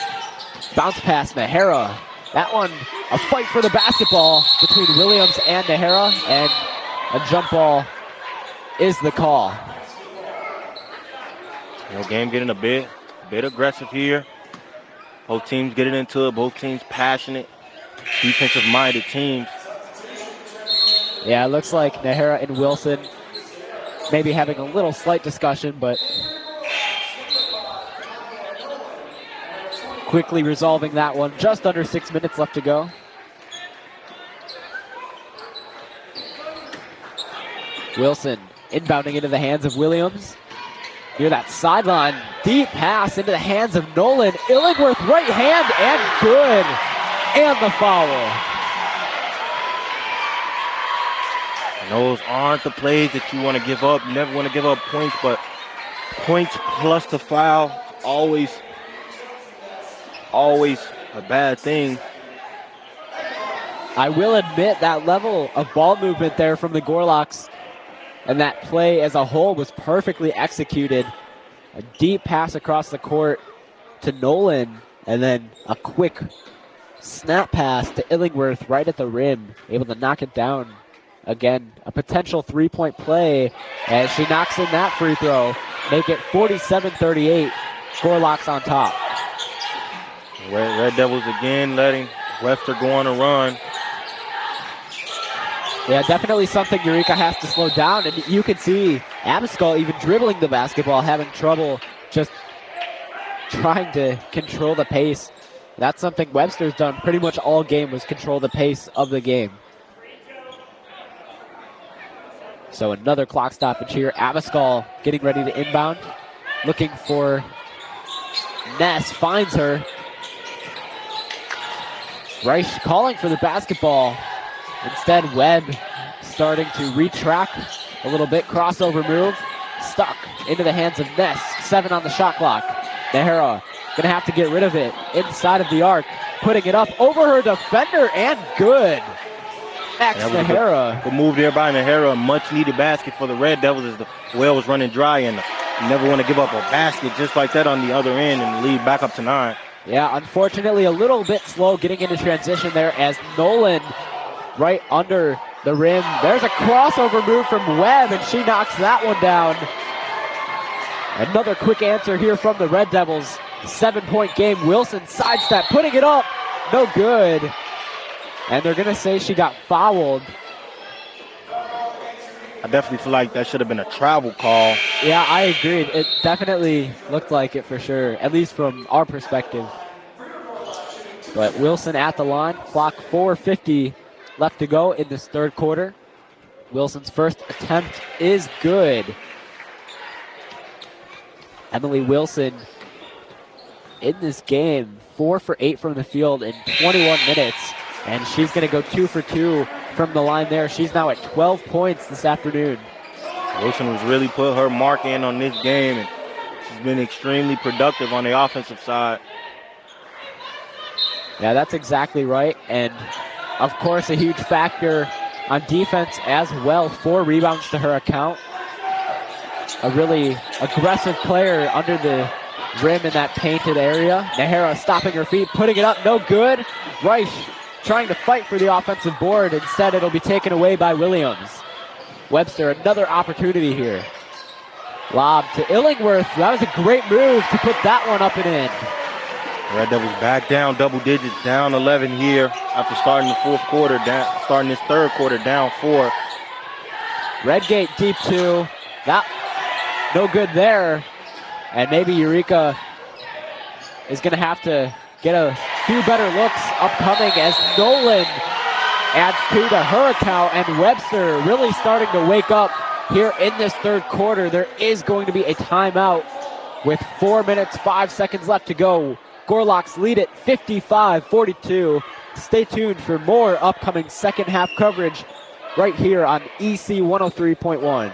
Bounce pass, Nahara. That one, a fight for the basketball between Williams and Nahara, and a jump ball is the call. Game getting a bit aggressive here. Both teams getting into it. Both teams passionate, defensive-minded teams. Yeah, it looks like Nahara and Wilson maybe having a little slight discussion, but quickly resolving that one. Just under 6 minutes left to go. Wilson inbounding into the hands of Williams. Near that sideline, deep pass into the hands of Nolan. Illingworth, right hand, and good. And the foul. And those aren't the plays that you want to give up. You never want to give up points, but points plus the foul, always a bad thing. I will admit that level of ball movement there from the Gorlocks and that play as a whole was perfectly executed. A deep pass across the court to Nolan, and then a quick snap pass to Illingworth right at the rim, able to knock it down. Again, a potential three-point play as she knocks in that free throw. Make it 47-38. Gorlocks on top. Red Devils again letting Webster go on a run. Yeah, definitely something Eureka has to slow down. And you can see Abascal even dribbling the basketball, having trouble just trying to control the pace. That's something Webster's done pretty much all game, was control the pace of the game. So another clock stoppage here. Abascal getting ready to inbound. Looking for Ness, finds her. Reich calling for the basketball. Instead, Webb starting to retract a little bit. Crossover move. Stuck into the hands of Ness. 7 on the shot clock. Nahara going to have to get rid of it. Inside of the arc. Putting it up over her defender, and good. Max Nahara. Good move there by Nahara. A much-needed basket for the Red Devils as the well was running dry, and you never want to give up a basket just like that on the other end and lead back up to 9. Yeah, unfortunately a little bit slow getting into transition there as Nolan right under the rim. There's a crossover move from Webb, and she knocks that one down. Another quick answer here from the Red Devils. 7-point game. Wilson sidestep, putting it up. No good. And they're going to say she got fouled. I definitely feel like that should have been a travel call. Yeah, I agreed. It definitely looked like it for sure, at least from our perspective. But Wilson at the line. Clock 4:50 left to go in this third quarter. Wilson's first attempt is good. Emily Wilson in this game, 4 for 8 from the field in 21 minutes. And she's going to go 2 for 2 from the line there. She's now at 12 points this afternoon. Wilson has really put her mark in on this game, and she's been extremely productive on the offensive side. Yeah, that's exactly right. And, of course, a huge factor on defense as well. 4 rebounds to her account. A really aggressive player under the rim in that painted area. Nahara stopping her feet, putting it up, no good. Reich trying to fight for the offensive board. Instead, it'll be taken away by Williams. Webster, another opportunity here. Lob to Illingworth. That was a great move to put that one up and in. Red Devils back down double digits, down 11 here after starting the fourth quarter, starting this third quarter down 4. Redgate deep 2. That no good there. And maybe Eureka is going to have to get a few better looks upcoming as Nolan adds 2 to her account, and Webster really starting to wake up here in this third quarter. There is going to be a timeout with 4 minutes, 5 seconds left to go. Gorlocks lead it 55-42. Stay tuned for more upcoming second half coverage right here on EC 103.1.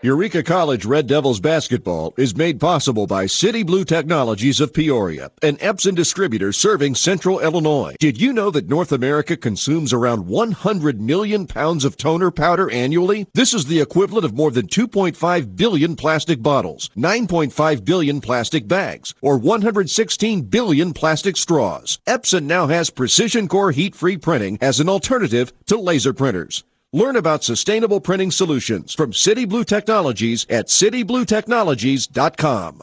Eureka College Red Devils basketball is made possible by City Blue Technologies of Peoria, an Epson distributor serving Central Illinois. Did you know that North America consumes around 100 million pounds of toner powder annually? This is the equivalent of more than 2.5 billion plastic bottles, 9.5 billion plastic bags, or 116 billion plastic straws. Epson now has precision core heat-free printing as an alternative to laser printers. Learn about sustainable printing solutions from City Blue Technologies at citybluetechnologies.com.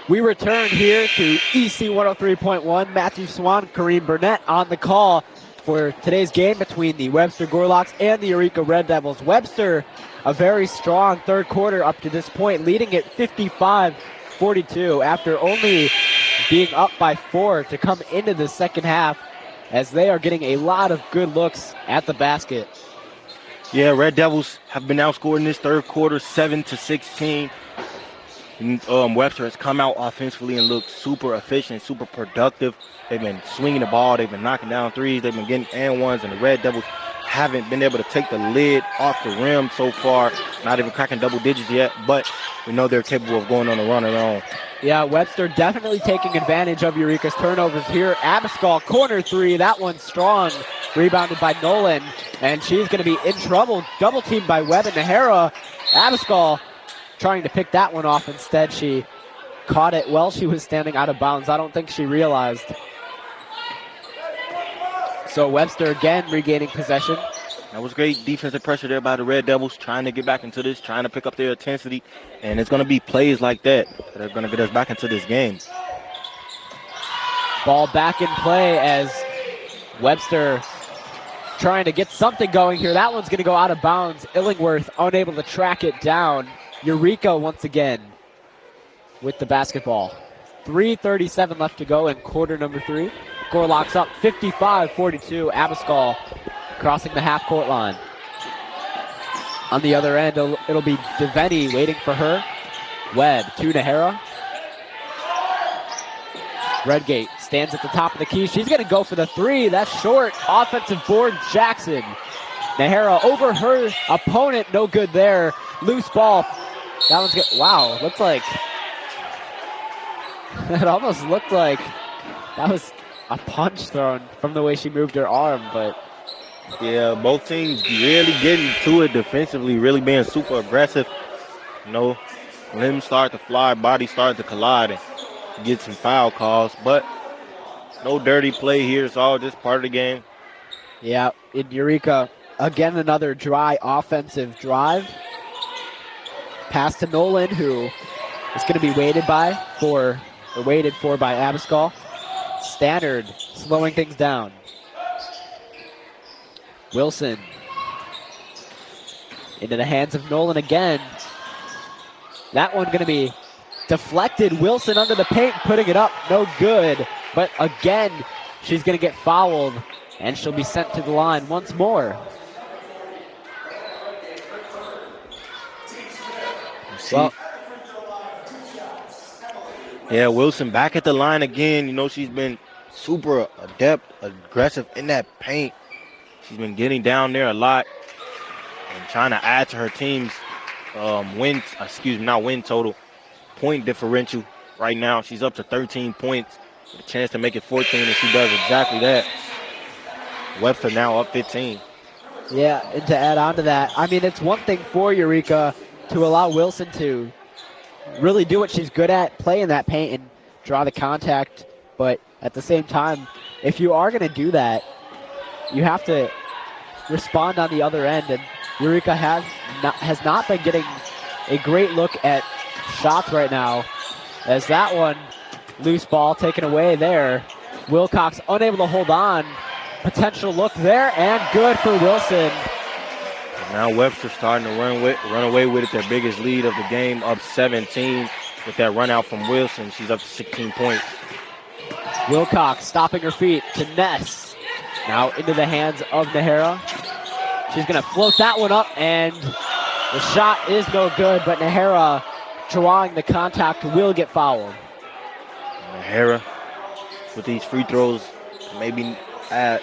We return here to EC 103.1. Matthew Swan, Kareem Burnett on the call for today's game between the Webster Gorlocks and the Eureka Red Devils. Webster, a very strong third quarter up to this point, leading it 55-42 after only being up by 4 to come into the second half, as they are getting a lot of good looks at the basket. Yeah, Red Devils have been outscored in this third quarter 7-16. Webster has come out offensively and looked super efficient, super productive. They've been swinging the ball. They've been knocking down threes. They've been getting and ones, and the Red Devils haven't been able to take the lid off the rim so far, not even cracking double digits yet, but we know they're capable of going on a run of their own. Yeah, Webster definitely taking advantage of Eureka's turnovers here. Abascal, corner three, that one's strong. Rebounded by Nolan, and she's going to be in trouble. Double teamed by Webb and Nahara. Abascal trying to pick that one off. Instead, she caught it while she was standing out of bounds. I don't think she realized. So Webster again regaining possession. That was great defensive pressure there by the Red Devils, trying to get back into this, trying to pick up their intensity. And it's going to be plays like that that are going to get us back into this game. Ball back in play as Webster trying to get something going here. That one's going to go out of bounds. Illingworth unable to track it down. Eureka once again with the basketball. 3:37 left to go in quarter number 3. Gorlocks up 55-42. Abascal crossing the half-court line. On the other end, it'll be Devaney waiting for her. Webb to Nahara. Redgate stands at the top of the key. She's going to go for the three. That's short. Offensive board, Jackson. Nahara over her opponent. No good there. Loose ball. That one's good. Wow, looks like... It almost looked like that was a punch thrown from the way she moved her arm, but... Yeah, both teams really getting to it defensively, really being super aggressive. You know, limbs start to fly, bodies start to collide, and get some foul calls, but no dirty play here. It's all just part of the game. Yeah, in Eureka, again, another dry offensive drive. Pass to Nolan, who is going to be waited for by Abascal. Stannard slowing things down. Wilson into the hands of Nolan again. That one going to be deflected. Wilson under the paint, putting it up. No good. But again, she's going to get fouled, and she'll be sent to the line once more. Well, yeah, Wilson back at the line again. You know, she's been super adept, aggressive in that paint. She's been getting down there a lot and trying to add to her team's win total, point differential. Right now, she's up to 13 points with a chance to make it 14, and she does exactly that. Webster now up 15. Yeah, and to add on to that, I mean, it's one thing for Eureka to allow Wilson to really do what she's good at, play in that paint and draw the contact. But at the same time, if you are going to do that, you have to respond on the other end. And Eureka has not been getting a great look at shots right now, as that one, loose ball taken away there. Wilcox unable to hold on. Potential look there, and good for Wilson. Now Webster starting to run away with it, their biggest lead of the game, up 17. with that run out from Wilson. She's up to 16 points. Wilcox stopping her feet to Ness. Now into the hands of Nahara. She's going to float that one up, and the shot is no good, but Nahara drawing the contact will get fouled. Nahara with these free throws maybe add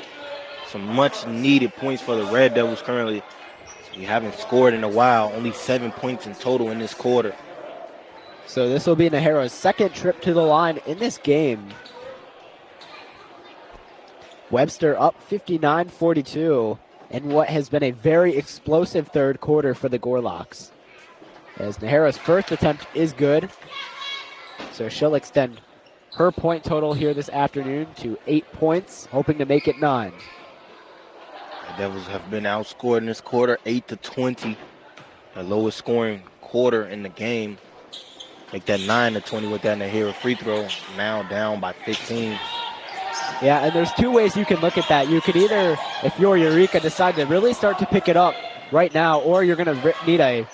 some much needed points for the Red Devils currently. We haven't scored in a while, only 7 points in total in this quarter. So this will be Nahara's second trip to the line in this game. Webster up 59-42 in what has been a very explosive third quarter for the Gorlocks. As Nahara's first attempt is good, so she'll extend her point total here this afternoon to 8 points, hoping to make it 9. The Devils have been outscored in this quarter, 8-20, the lowest scoring quarter in the game. Make that 9-20 with that Nahara free throw, now down by 15. Yeah, and there's two ways you can look at that. You could either, if you're Eureka, decide to really start to pick it up right now, or you're going to need a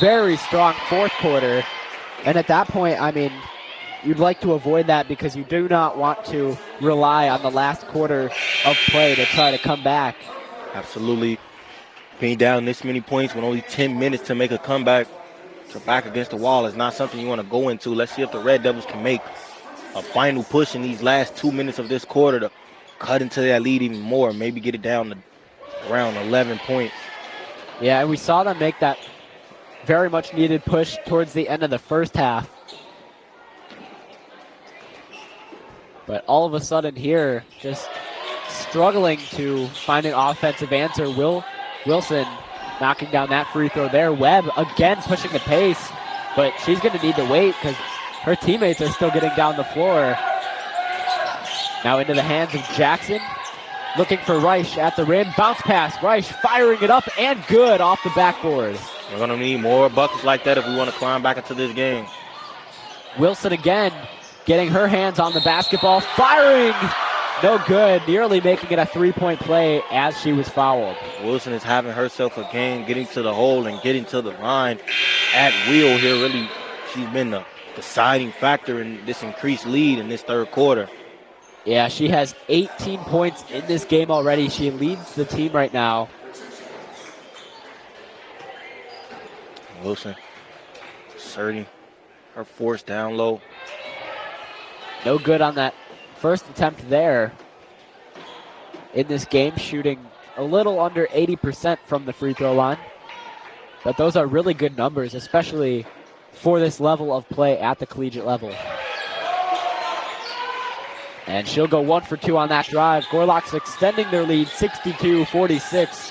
very strong fourth quarter. And at that point, I mean, you'd like to avoid that because you do not want to rely on the last quarter of play to try to come back. Absolutely. Being down this many points with only 10 minutes to make a comeback, to back against the wall is not something you want to go into. Let's see if the Red Devils can make a final push in these last 2 minutes of this quarter to cut into that lead even more, maybe get it down to around 11 points. Yeah, and we saw them make that very much needed push towards the end of the first half. But all of a sudden here, just struggling to find an offensive answer. Wilson knocking down that free throw there. Webb again pushing the pace, but she's going to need to wait because her teammates are still getting down the floor. Now into the hands of Jackson. Looking for Reich at the rim. Bounce pass. Reich firing it up and good off the backboard. We're going to need more buckets like that if we want to climb back into this game. Wilson again getting her hands on the basketball. Firing. No good. Nearly making it a three-point play as she was fouled. Wilson is having herself a game, getting to the hole and getting to the line at will here. Really, she's been the deciding factor in this increased lead in this third quarter. Yeah, she has 18 points in this game already. She leads the team right now. Wilson asserting her force down low. No good on that first attempt there in this game, shooting a little under 80% from the free throw line. But those are really good numbers, especially for this level of play at the collegiate level. And she'll go 1 for 2 on that drive. Gorlocks extending their lead 62-46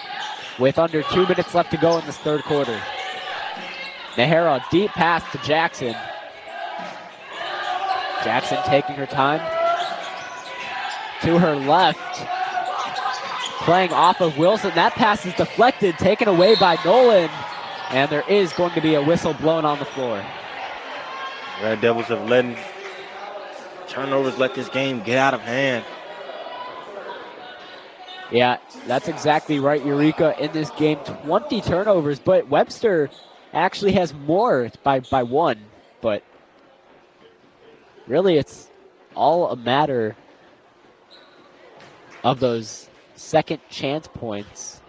with under 2 minutes left to go in this third quarter. Nahara, deep pass to Jackson. Jackson taking her time. To her left. Playing off of Wilson. That pass is deflected, taken away by Nolan. And there is going to be a whistle blown on the floor. Red Devils have let turnovers let this game get out of hand. Yeah, that's exactly right, Eureka. In this game, 20 turnovers, but Webster actually has more by 1. But really, it's all a matter of those second chance points.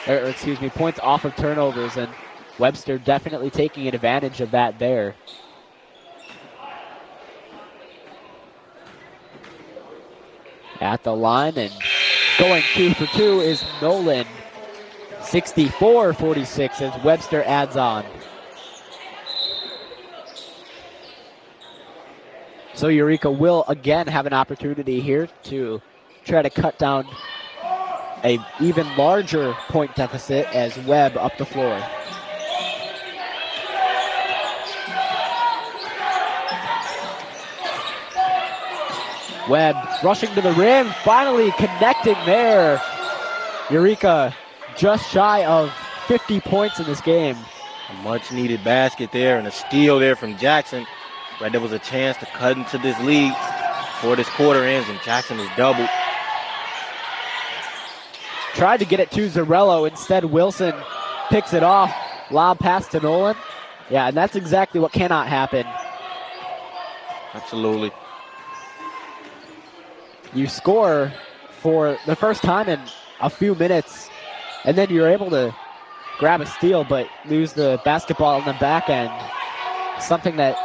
Or excuse me, points off of turnovers, and Webster definitely taking advantage of that there. At the line and going 2 for 2 is Nolan. 64-46 as Webster adds on. So Eureka will again have an opportunity here to try to cut down an even larger point deficit as Webb up the floor. Webb rushing to the rim, finally connecting there. Eureka just shy of 50 points in this game. A much needed basket there and a steal there from Jackson. Right, there was a chance to cut into this lead before this quarter ends, and Jackson is doubled. Tried to get it to Zarello. Instead, Wilson picks it off. Lob pass to Nolan. Yeah, and that's exactly what cannot happen. Absolutely. You score for the first time in a few minutes, and then you're able to grab a steal but lose the basketball in the back end. Something that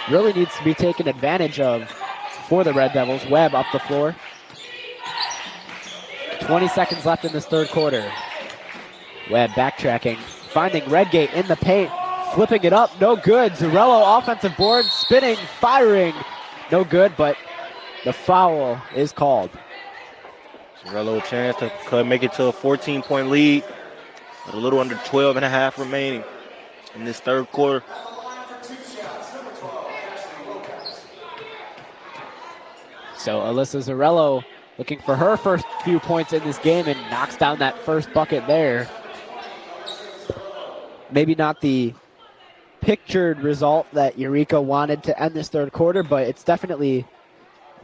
really needs to be taken advantage of for the Red Devils. Webb up the floor. 20 seconds left in this third quarter. Webb backtracking, finding Redgate in the paint, flipping it up, no good. Zarello offensive board, spinning, firing, no good, but the foul is called. Zarello a chance to make it to a 14-point lead. A little under 12 and a half remaining in this third quarter. So Alyssa Zarello looking for her first few points in this game and knocks down that first bucket there. Maybe not the pictured result that Eureka wanted to end this third quarter, but it's definitely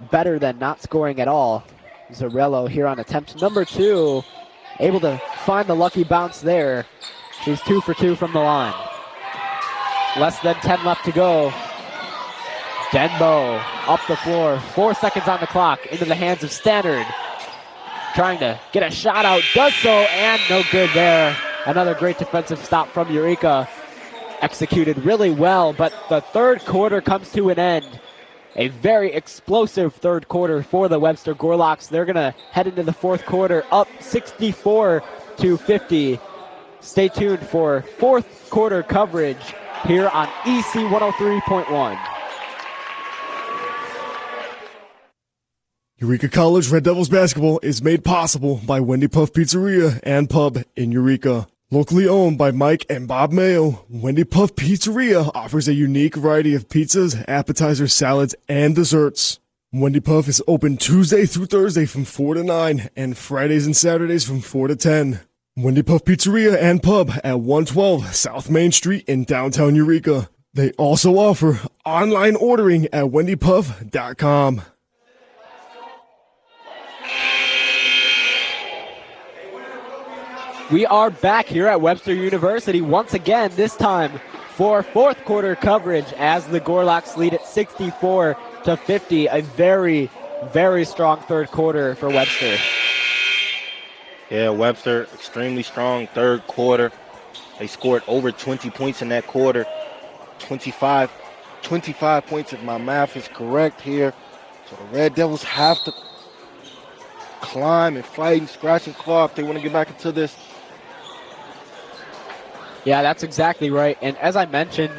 better than not scoring at all. Zarello here on attempt number 2, able to find the lucky bounce there. She's 2 for 2 from the line. Less than 10 left to go. Denbo up the floor, 4 seconds on the clock, into the hands of Stannard. Trying to get a shot out, does so, and no good there. Another great defensive stop from Eureka. Executed really well, but the third quarter comes to an end. A very explosive third quarter for the Webster Gorlocks. They're going to head into the fourth quarter up 64-50. Stay tuned for fourth quarter coverage here on EC 103.1. Eureka College Red Devils basketball is made possible by Wendy Puff Pizzeria and Pub in Eureka. Locally owned by Mike and Bob Mayo, Wendy Puff Pizzeria offers a unique variety of pizzas, appetizers, salads, and desserts. Wendy Puff is open Tuesday through Thursday from 4 to 9 and Fridays and Saturdays from 4 to 10. Wendy Puff Pizzeria and Pub at 112 South Main Street in downtown Eureka. They also offer online ordering at wendypuff.com. We are back here at Webster University once again, this time for fourth quarter coverage as the Gorlocks lead at 64-50. A very, very strong third quarter for Webster. Yeah, Webster, extremely strong third quarter. They scored over 20 points in that quarter. 25 points if my math is correct here. So the Red Devils have to climb and fight and scratch and claw if they want to get back into this. Yeah, that's exactly right. And as I mentioned,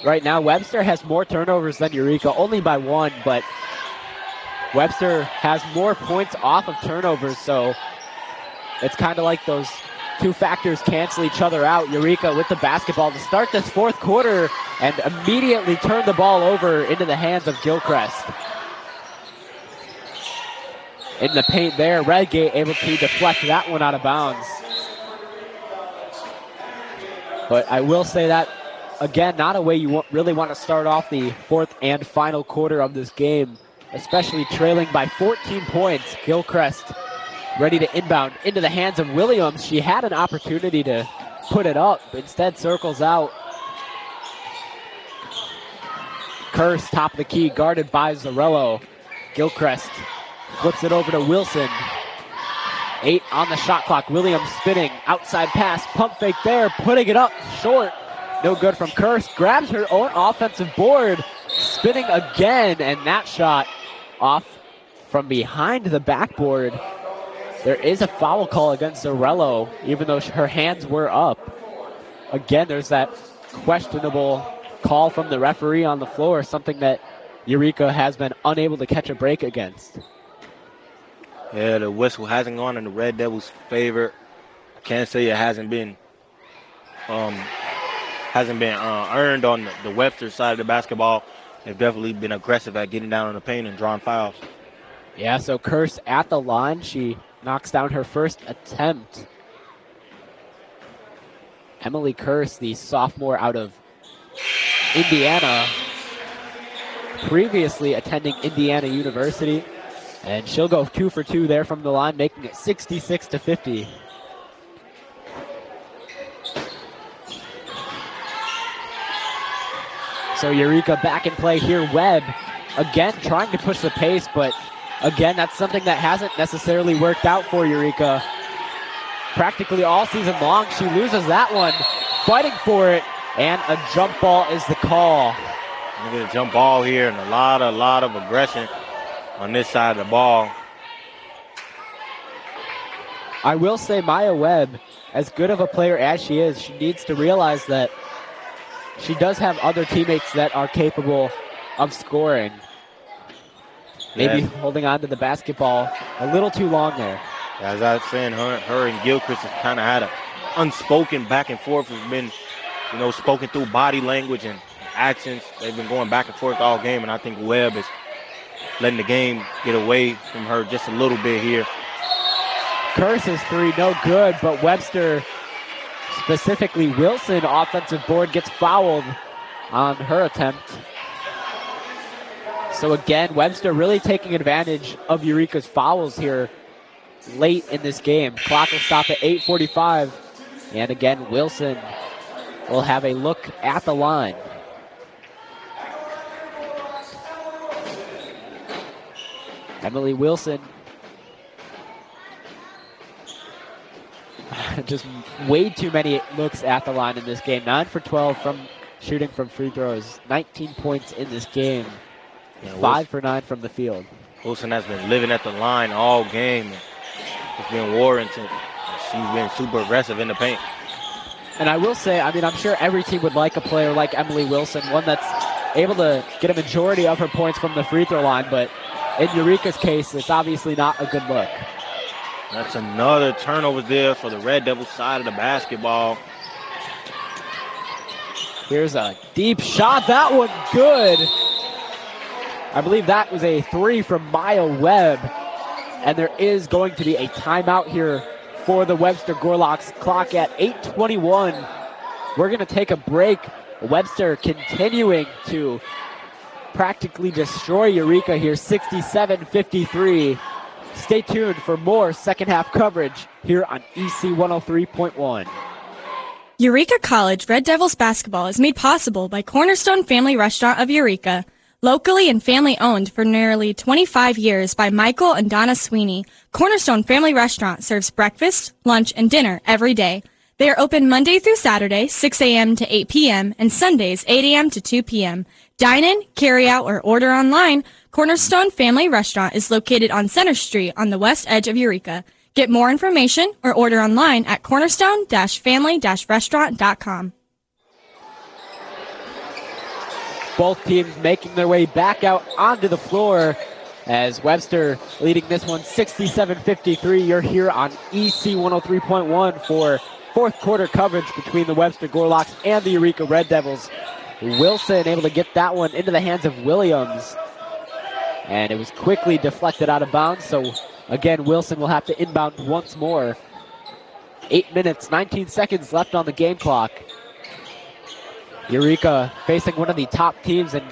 right now Webster has more turnovers than Eureka, only by 1, but Webster has more points off of turnovers, so it's kind of like those two factors cancel each other out. Eureka with the basketball to start this fourth quarter and immediately turn the ball over into the hands of Gilchrist. In the paint there, Redgate able to deflect that one out of bounds. But I will say that, again, not a way you really want to start off the fourth and final quarter of this game, especially trailing by 14 points. Gilchrist ready to inbound into the hands of Williams. She had an opportunity to put it up, but instead circles out. Curse, top of the key, guarded by Zarello. Gilchrist flips it over to Wilson. 8 on the shot clock. Williams spinning, outside pass, pump fake there, putting it up short. No good from Curse. Grabs her own offensive board, spinning again, and that shot off from behind the backboard. There is a foul call against Zarello, even though her hands were up. Again, there's that questionable call from the referee on the floor, something that Eureka has been unable to catch a break against. Yeah, the whistle hasn't gone in the Red Devils' favor. I can't say it hasn't been earned on the Webster side of the basketball. They've definitely been aggressive at getting down in the paint and drawing fouls. Yeah, so Curse at the line. She knocks down her first attempt. Emily Curse, the sophomore out of Indiana, previously attending Indiana University. And she'll go 2 for 2 there from the line, making it 66-50. So Eureka back in play here. Webb again trying to push the pace, but again, that's something that hasn't necessarily worked out for Eureka. Practically all season long, she loses that one, fighting for it, and a jump ball is the call. You get a jump ball here and a lot of aggression on this side of the ball. I will say Maya Webb, as good of a player as she is, she needs to realize that she does have other teammates that are capable of scoring. Maybe holding on to the basketball a little too long there. As I was saying, her and Gilchrist have kind of had an unspoken back and forth. It's been, spoken through body language and actions. They've been going back and forth all game, and I think Webb is letting the game get away from her just a little bit here. Curse's three, no good, but Webster, specifically Wilson, offensive board, gets fouled on her attempt. So again, Webster really taking advantage of Eureka's fouls here late in this game. Clock will stop at 8:45. And again, Wilson will have a look at the line. Emily Wilson just way too many looks at the line in this game. 9 for 12 from shooting from free throws. 19 points in this game. 5 for 9 from the field. Wilson has been living at the line all game. It's been warranted. She's been super aggressive in the paint. And I will say, I'm sure every team would like a player like Emily Wilson, one that's able to get a majority of her points from the free throw line, but in Eureka's case, it's obviously not a good look. That's another turnover there for the Red Devils side of the basketball. Here's a deep shot. That one good. I believe that was a three from Maya Webb. And there is going to be a timeout here for the Webster Gorlocks. Clock at 8:21. We're going to take a break. Webster continuing to practically destroy Eureka here, 67-53. Stay tuned for more second half coverage here on EC 103.1. Eureka College Red Devils basketball is made possible by Cornerstone Family Restaurant of Eureka. Locally and family owned for nearly 25 years by Michael and Donna Sweeney, Cornerstone Family Restaurant serves breakfast, lunch, and dinner every day. They are open Monday through Saturday, 6 a.m. to 8 p.m., and Sundays, 8 a.m. to 2 p.m. Dine in, carry out, or order online. Cornerstone Family Restaurant is located on Center Street on the west edge of Eureka. Get more information or order online at cornerstone-family-restaurant.com. Both teams making their way back out onto the floor as Webster leading this one 67-53. You're here on EC 103.1 for fourth quarter coverage between the Webster Gorlocks and the Eureka Red Devils. Wilson able to get that one into the hands of Williams. And it was quickly deflected out of bounds. So again, Wilson will have to inbound once more. 8 minutes, 19 seconds left on the game clock. Eureka facing one of the top teams in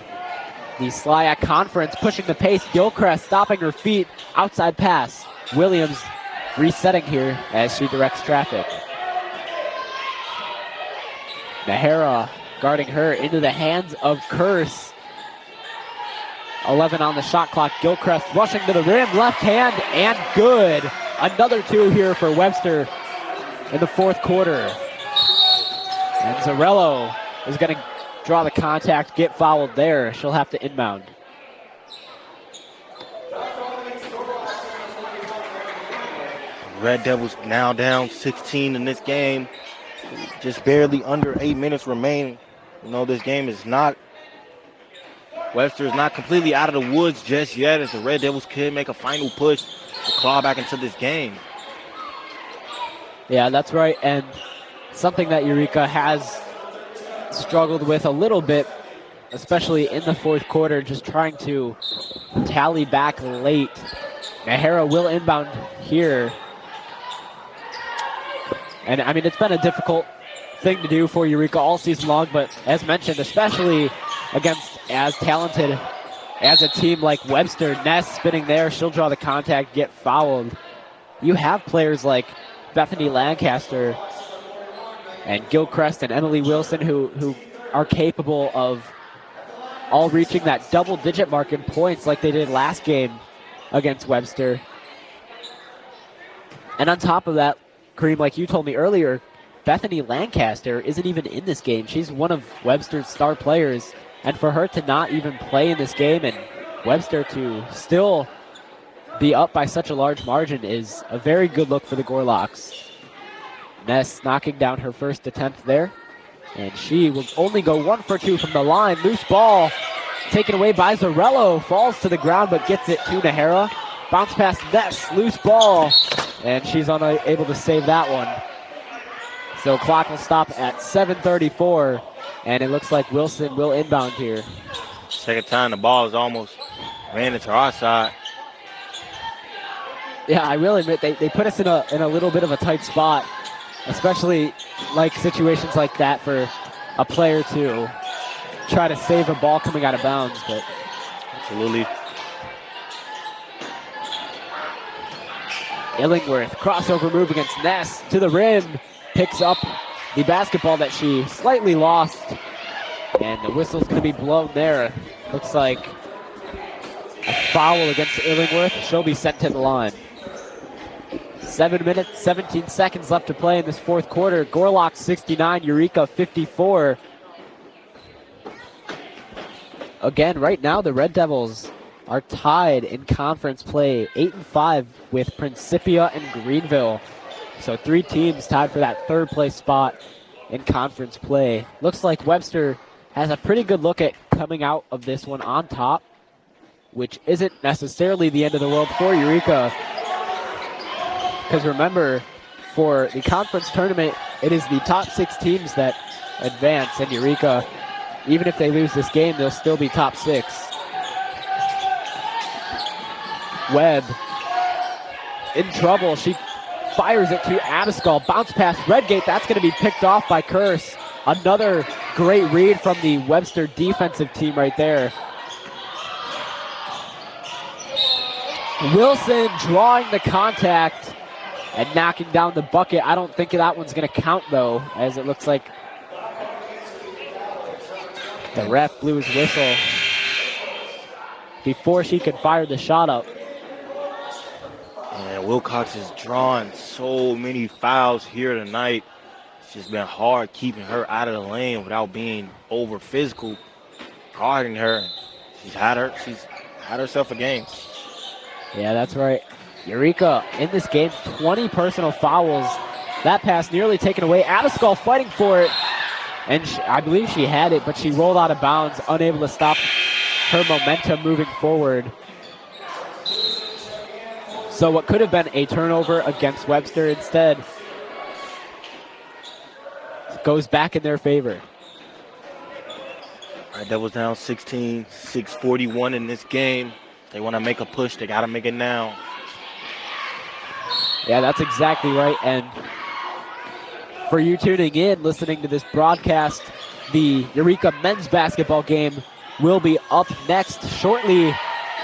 the SLIAC Conference, pushing the pace. Gilchrist stopping her feet. Outside pass. Williams resetting here as she directs traffic. Nahara guarding her into the hands of Curse. 11 on the shot clock. Gilchrist rushing to the rim. Left hand and good. Another two here for Webster in the fourth quarter. And Zarello is going to draw the contact, get fouled there. She'll have to inbound. Red Devils now down 16 in this game. Just barely under 8 minutes remaining. This game is not, Webster is not completely out of the woods just yet, as the Red Devils could make a final push to claw back into this game. Yeah, that's right. And something that Eureka has struggled with a little bit, especially in the fourth quarter, just trying to tally back late. Nahara will inbound here. And it's been a difficult thing to do for Eureka all season long, but as mentioned, especially against as talented as a team like Webster. Ness spinning there, she'll draw the contact, get fouled. You have players like Bethany Lancaster and Gilchrist and Emily Wilson who are capable of all reaching that double-digit mark in points like they did last game against Webster. And on top of that, Kareem, like you told me earlier, Bethany Lancaster isn't even in this game. She's one of Webster's star players. And for her to not even play in this game and Webster to still be up by such a large margin is a very good look for the Gorlocks. Ness knocking down her first attempt there. And she will only go 1 for 2 from the line. Loose ball taken away by Zarello. Falls to the ground but gets it to Nahara. Bounce pass Ness. Loose ball. And she's unable to save that one. So clock will stop at 7:34. And it looks like Wilson will inbound here. Second time the ball is almost ran into our side. Yeah, I will admit they put us in a little bit of a tight spot, especially like situations like that for a player to try to save a ball coming out of bounds. But absolutely. Illingworth, crossover move against Ness to the rim, picks up the basketball that she slightly lost, and the whistle's going to be blown there. Looks like a foul against Illingworth. She'll be sent to the line. 7 minutes, 17 seconds left to play in this fourth quarter. Gorlock 69, Eureka 54. Again, right now the Red Devils are tied in conference play, 8-5 with Principia and Greenville. So 3 teams tied for that third place spot in conference play. Looks like Webster has a pretty good look at coming out of this one on top, which isn't necessarily the end of the world for Eureka. Because remember, for the conference tournament, it is the top 6 teams that advance, and Eureka, even if they lose this game, they'll still be top 6. Webb in trouble. She fires it to Abascal. Bounce pass Redgate. That's going to be picked off by Curse. Another great read from the Webster defensive team right there. Wilson drawing the contact and knocking down the bucket. I don't think that one's going to count, though, as it looks like the ref blew his whistle before she could fire the shot up. And Wilcox is drawing so many fouls here tonight. It's just been hard keeping her out of the lane without being over physical, guarding her. She's had herself a game. Yeah, that's right. Eureka in this game, 20 personal fouls. That pass nearly taken away. Abascal fighting for it. And I believe she had it, but she rolled out of bounds, unable to stop her momentum moving forward. So what could have been a turnover against Webster instead goes back in their favor. All right, Devils down 16, 6:41 in this game. They want to make a push. They got to make it now. Yeah, that's exactly right. And for you tuning in, listening to this broadcast, the Eureka men's basketball game will be up next shortly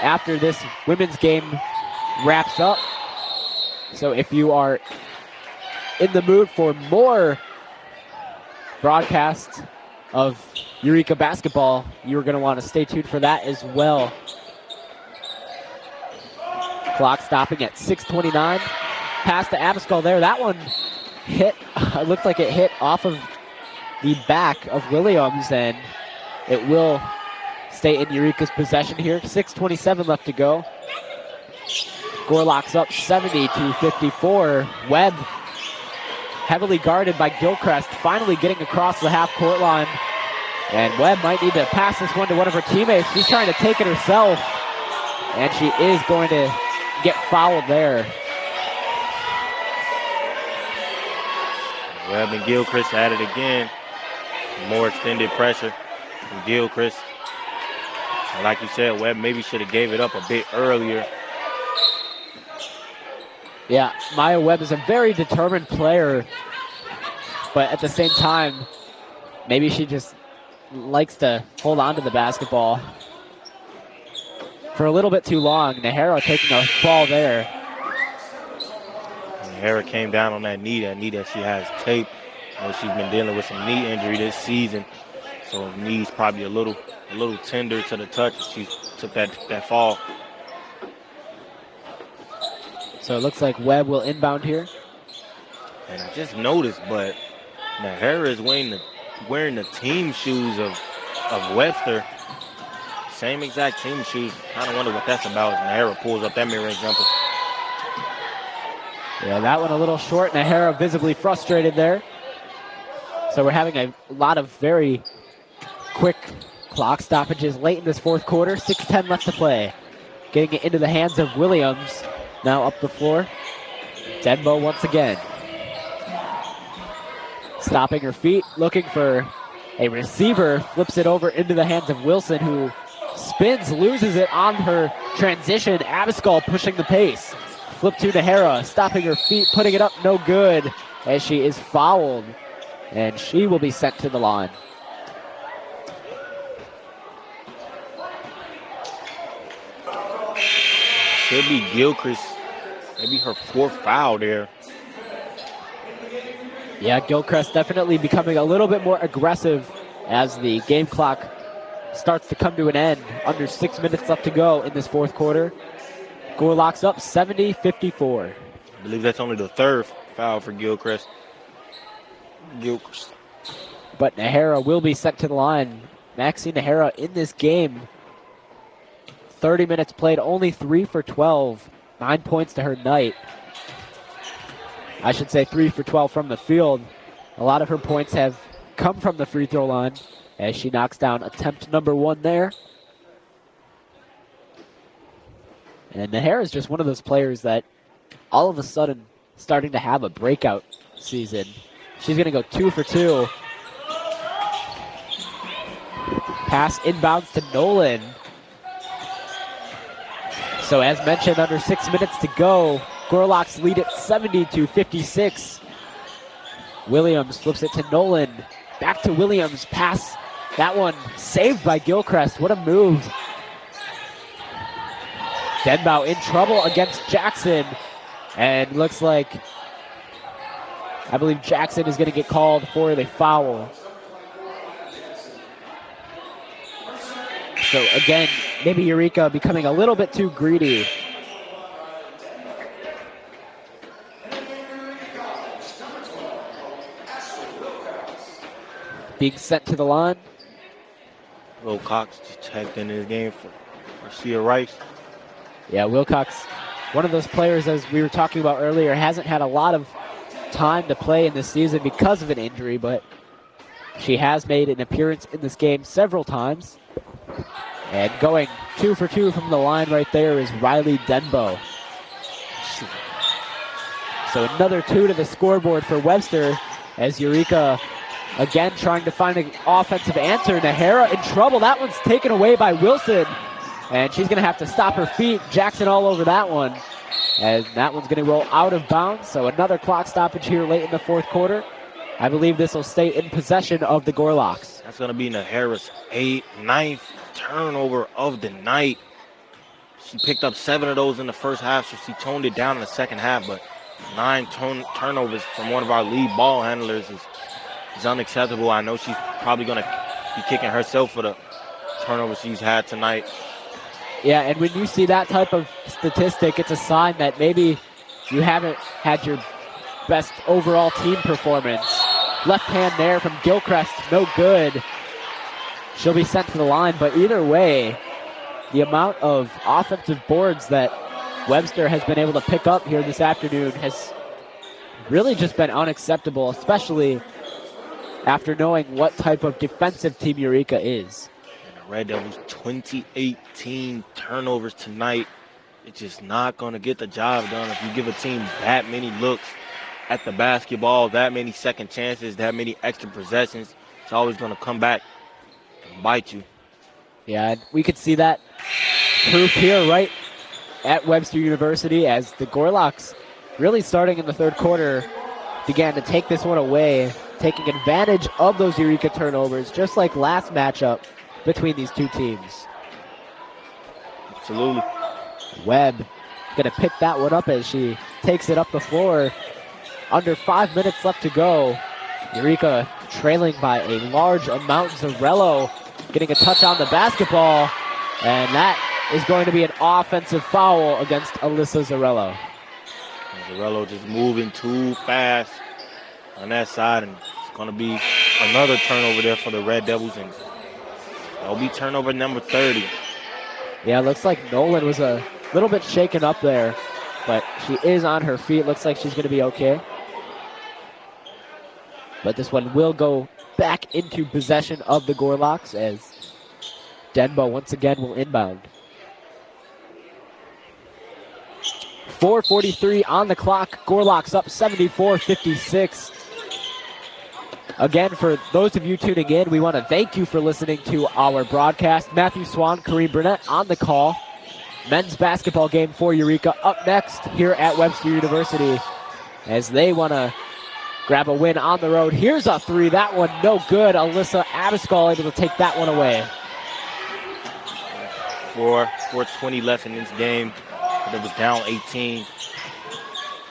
after this women's game wraps up. So if you are in the mood for more broadcasts of Eureka basketball, you're going to want to stay tuned for that as well. Clock stopping at 6:29. Pass to Abascal there. That one hit, looked like it hit off of the back of Williams, and it will stay in Eureka's possession here. 6:27 left to go. Gorlock's up 70-54. Webb, heavily guarded by Gilchrist, finally getting across the half-court line. And Webb might need to pass this one to one of her teammates. She's trying to take it herself, and she is going to get fouled there. Webb and Gilchrist at it again. More extended pressure from Gilchrist. And like you said, Webb maybe should have gave it up a bit earlier. Yeah, Maya Webb is a very determined player, but at the same time, maybe she just likes to hold on to the basketball for a little bit too long. Nahara taking a fall there. Nahara came down on that knee that she has taped. She's been dealing with some knee injury this season. So her knees probably a little tender to the touch. She took that fall. So it looks like Webb will inbound here. And I just noticed, but Nahara is wearing the team shoes of Webster. Same exact team shoes. Kind of wonder what that's about as Nahara pulls up that mid-range jumper. Yeah, that one a little short. Nahara visibly frustrated there. So we're having a lot of very quick clock stoppages late in this fourth quarter. 6:10 left to play. Getting it into the hands of Williams. Now up the floor. Denbo once again. Stopping her feet, looking for a receiver. Flips it over into the hands of Wilson, who spins, loses it on her transition. Abascal pushing the pace. Flip to Nahara, stopping her feet, putting it up, no good, as she is fouled. And she will be sent to the line. Should be Gilchrist. Maybe her fourth foul there. Yeah, Gilchrist definitely becoming a little bit more aggressive as the game clock starts to come to an end. Under 6 minutes left to go in this fourth quarter. Gorlock's up 70-54. I believe that's only the third foul for Gilchrist. But Nahara will be sent to the line. Maxine Nahara in this game. 30 minutes played, only 3 for 12. 9 points to her night. I should say 3 for 12 from the field. A lot of her points have come from the free throw line as she knocks down attempt number 1 there. And Nahara is just one of those players that all of a sudden starting to have a breakout season. She's going to go 2 for 2. Pass inbounds to Nolan. So as mentioned, under 6 minutes to go, Gorlock's lead at 70-56. Williams flips it to Nolan. Back to Williams. Pass. That one saved by Gilchrist. What a move. Denbow in trouble against Jackson. And looks like, I believe Jackson is going to get called for the foul. So again, maybe Eureka becoming a little bit too greedy. Being sent to the line. Wilcox just checked in his game for Sia Rice. Yeah, Wilcox, one of those players, as we were talking about earlier, hasn't had a lot of time to play in this season because of an injury, but she has made an appearance in this game several times. And going 2 for 2 from the line right there is Riley Denbo. So another 2 to the scoreboard for Webster as Eureka again trying to find an offensive answer. Nahara in trouble. That one's taken away by Wilson. And she's going to have to stop her feet. Jackson all over that one. And that one's going to roll out of bounds. So another clock stoppage here late in the fourth quarter. I believe this will stay in possession of the Gorlocks. That's going to be Nahara's 9th turnover of the night. She picked up 7 of those in the first half, so she toned it down in the second half. But 9 turnovers from one of our lead ball handlers is unacceptable. I know she's probably going to be kicking herself for the turnovers she's had tonight. Yeah, and when you see that type of statistic, it's a sign that maybe you haven't had your best overall team performance. Left hand there from Gilchrist, no good. She'll be sent to the line, but either way, the amount of offensive boards that Webster has been able to pick up here this afternoon has really just been unacceptable, especially after knowing what type of defensive team Eureka is. Red Devils 2018 turnovers tonight. It's just not going to get the job done if you give a team that many looks at the basketball, that many second chances, that many extra possessions. It's always going to come back and bite you. Yeah, and we could see that proof here right at Webster University as the Gorlocks really starting in the third quarter began to take this one away, taking advantage of those Eureka turnovers, just like last matchup between these two teams. Absolutely. Webb gonna pick that one up as she takes it up the floor. Under 5 minutes left to go. Eureka trailing by a large amount. Zarello getting a touch on the basketball, and that is going to be an offensive foul against Alyssa Zarello. Zarello just moving too fast on that side, and it's going to be another turnover there for the Red Devils, and that'll be turnover number 30. Yeah, it looks like Nolan was a little bit shaken up there, but she is on her feet. Looks like she's going to be okay. But this one will go back into possession of the Gorlocks as Denbo once again will inbound. 4:43 on the clock. Gorlocks up 74-56. Again, for those of you tuning in, we want to thank you for listening to our broadcast. Matthew Swan, Kareem Burnett on the call. Men's basketball game for Eureka up next here at Webster University as they want to grab a win on the road. Here's a three. That one no good. Alyssa Abascal able to take that one away. 4:20 left in this game. It was down 18.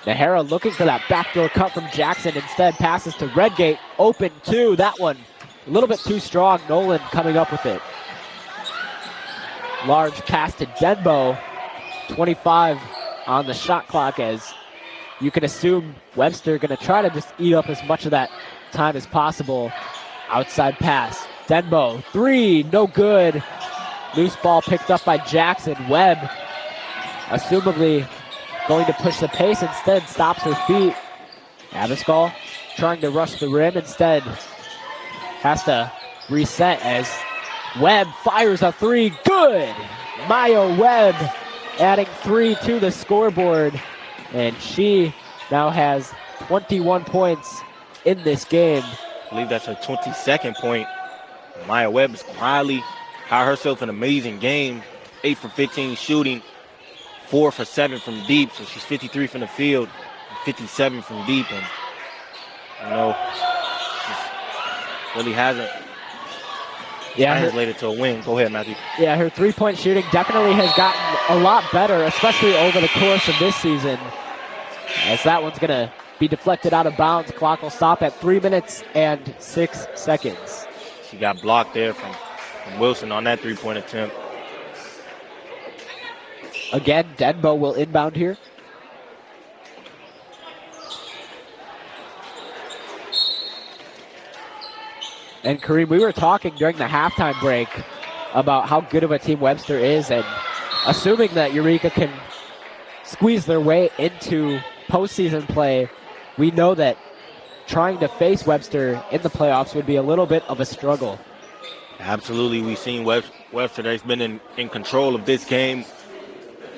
Nahara looking for that backdoor cut from Jackson. Instead passes to Redgate. Open two. That one a little bit too strong. Nolan coming up with it. Large pass to Denbo. 25 on the shot clock as you can assume Webster going to try to just eat up as much of that time as possible. Outside pass. Denbo. Three. No good. Loose ball picked up by Jackson. Webb, assumably going to push the pace, instead stops her feet. Abascal trying to rush the rim, instead has to reset as Webb fires a three. Good! Maya Webb adding 3 to the scoreboard, and she now has 21 points in this game. I believe that's her 22nd point. Maya Webb has quietly had herself an amazing game. 8 for 15 shooting, 4 for 7 from deep, so she's 53 from the field, 57 from deep, and really hasn't translated to a win. Go ahead, Matthew. Yeah, her three-point shooting definitely has gotten a lot better, especially over the course of this season, as that one's going to be deflected out of bounds. Clock will stop at 3 minutes and 6 seconds. She got blocked there from Wilson on that three-point attempt. Again, Denbo will inbound here. And Kareem, we were talking during the halftime break about how good of a team Webster is, and assuming that Eureka can squeeze their way into postseason play, we know that trying to face Webster in the playoffs would be a little bit of a struggle. Absolutely. We've seen Webster that's been in control of this game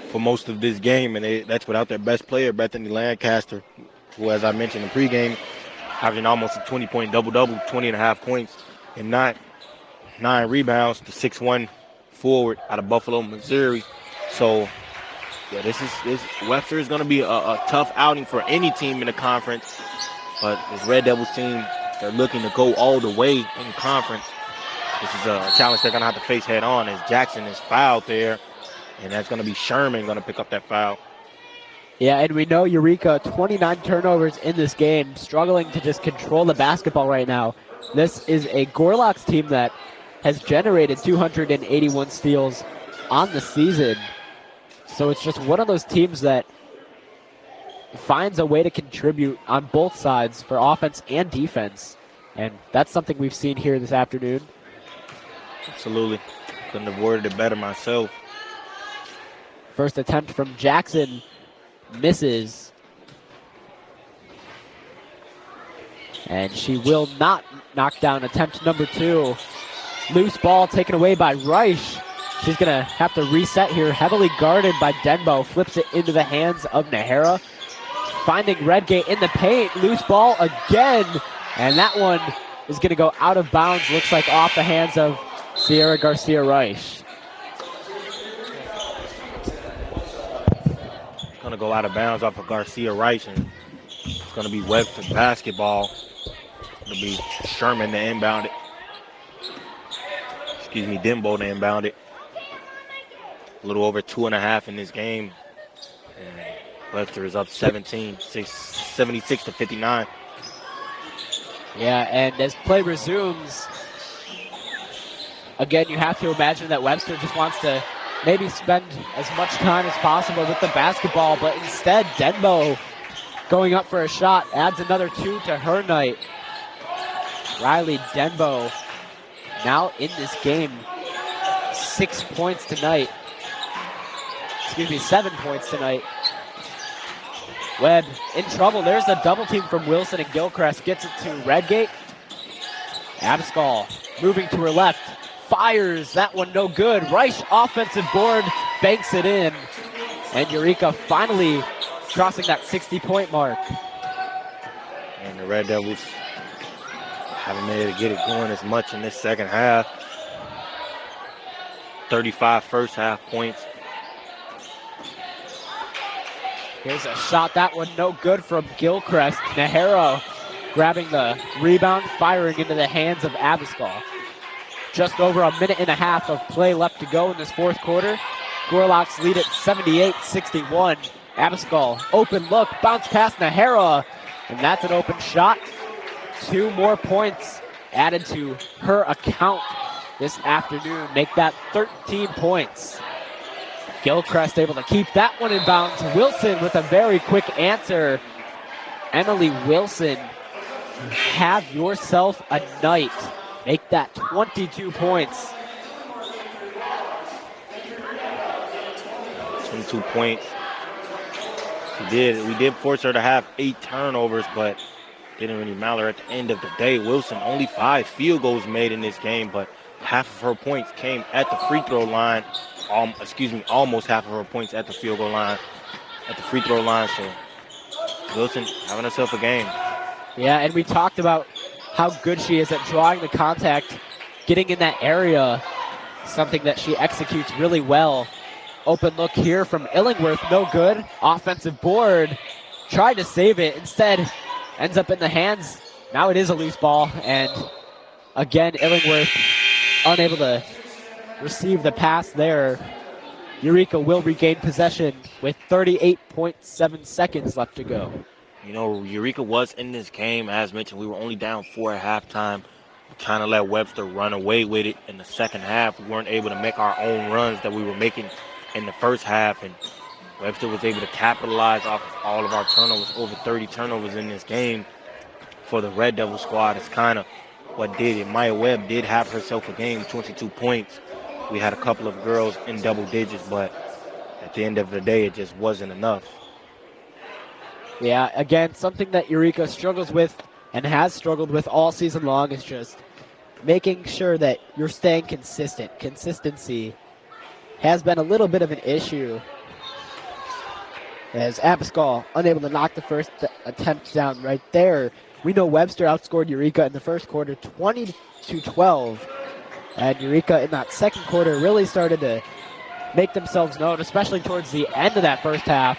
for most of this game, and that's without their best player, Bethany Lancaster, who, as I mentioned in pregame, having almost a 20-point double-double, 20.5 points, and 9 rebounds, the 6'1" forward out of Buffalo, Missouri. So, yeah, this Webster is going to be a tough outing for any team in the conference. But this Red Devils team, they're looking to go all the way in conference. This is a challenge they're going to have to face head on as Jackson is fouled there. And that's going to be Sherman going to pick up that foul. Yeah, and we know Eureka, 29 turnovers in this game, struggling to just control the basketball right now. This is a Gorlocks team that has generated 281 steals on the season. So it's just one of those teams that finds a way to contribute on both sides for offense and defense. And that's something we've seen here this afternoon. Absolutely. Couldn't have worded it better myself. First attempt from Jackson misses. And she will not knock down attempt number 2. Loose ball taken away by Reich. She's going to have to reset here. Heavily guarded by Denbo. Flips it into the hands of Nahara. Finding Redgate in the paint. Loose ball again. And that one is going to go out of bounds. Looks like off the hands of Sierra Garcia Reich. Going to go out of bounds off of Garcia Reich, and it's going to be Webster basketball. It'll be Sherman to inbound it. Excuse me, Denbo to inbound it. A little over 2.5 in this game. And Webster is up 76 to 59. Yeah, and as play resumes, again, you have to imagine that Webster just wants to maybe spend as much time as possible with the basketball, but instead, Denbo going up for a shot adds another 2 to her night. Riley Denbo now in this game, 6 points tonight. Excuse me, 7 points tonight. Webb in trouble. There's a double team from Wilson, and Gilchrist gets it to Redgate. Abscall moving to her left. Fires. That one no good. Reich offensive board. Banks it in. And Eureka finally crossing that 60-point mark. And the Red Devils haven't been able to get it going as much in this second half. 35 first half points. Here's a shot, that one no good from Gilchrist. Nahara grabbing the rebound, firing into the hands of Abascal. Just over a minute and a half of play left to go in this fourth quarter. Gorlocks lead at 78-61. Abascal, open look, bounce past Nahara, and that's an open shot. 2 more points added to her account this afternoon. Make that 13 points. Gilchrist able to keep that one in bounds. Wilson with a very quick answer. Emily Wilson, have yourself a night. Make that 22 points. 22 points. We did force her to have 8 turnovers, but didn't really matter at the end of the day. Wilson only 5 field goals made in this game, but half of her points came at the free throw line. Almost half of her points at the field goal line, at the free throw line. So Wilson having herself a game. Yeah, and we talked about how good she is at drawing the contact, getting in that area, something that she executes really well. Open look here from Illingworth, no good. Offensive board, tried to save it, instead ends up in the hands. Now it is a loose ball, and again, Illingworth unable to receive the pass there. Eureka will regain possession with 38.7 seconds left to go. You know, Eureka was in this game. As mentioned, we were only down 4 at halftime. Kind of let Webster run away with it in the second half. We weren't able to make our own runs that we were making in the first half, and Webster was able to capitalize off of all of our turnovers, over 30 turnovers in this game for the Red Devil squad. It's kind of what did it. Maya Webb did have herself a game, 22 points. We had a couple of girls in double digits, but at the end of the day, it just wasn't enough. Yeah, again, something that Eureka struggles with and has struggled with all season long is just making sure that you're staying consistent. Consistency has been a little bit of an issue, as Abascal unable to knock the first attempt down right there. We know Webster outscored Eureka in the first quarter 20-12. And Eureka in that second quarter really started to make themselves known, especially towards the end of that first half.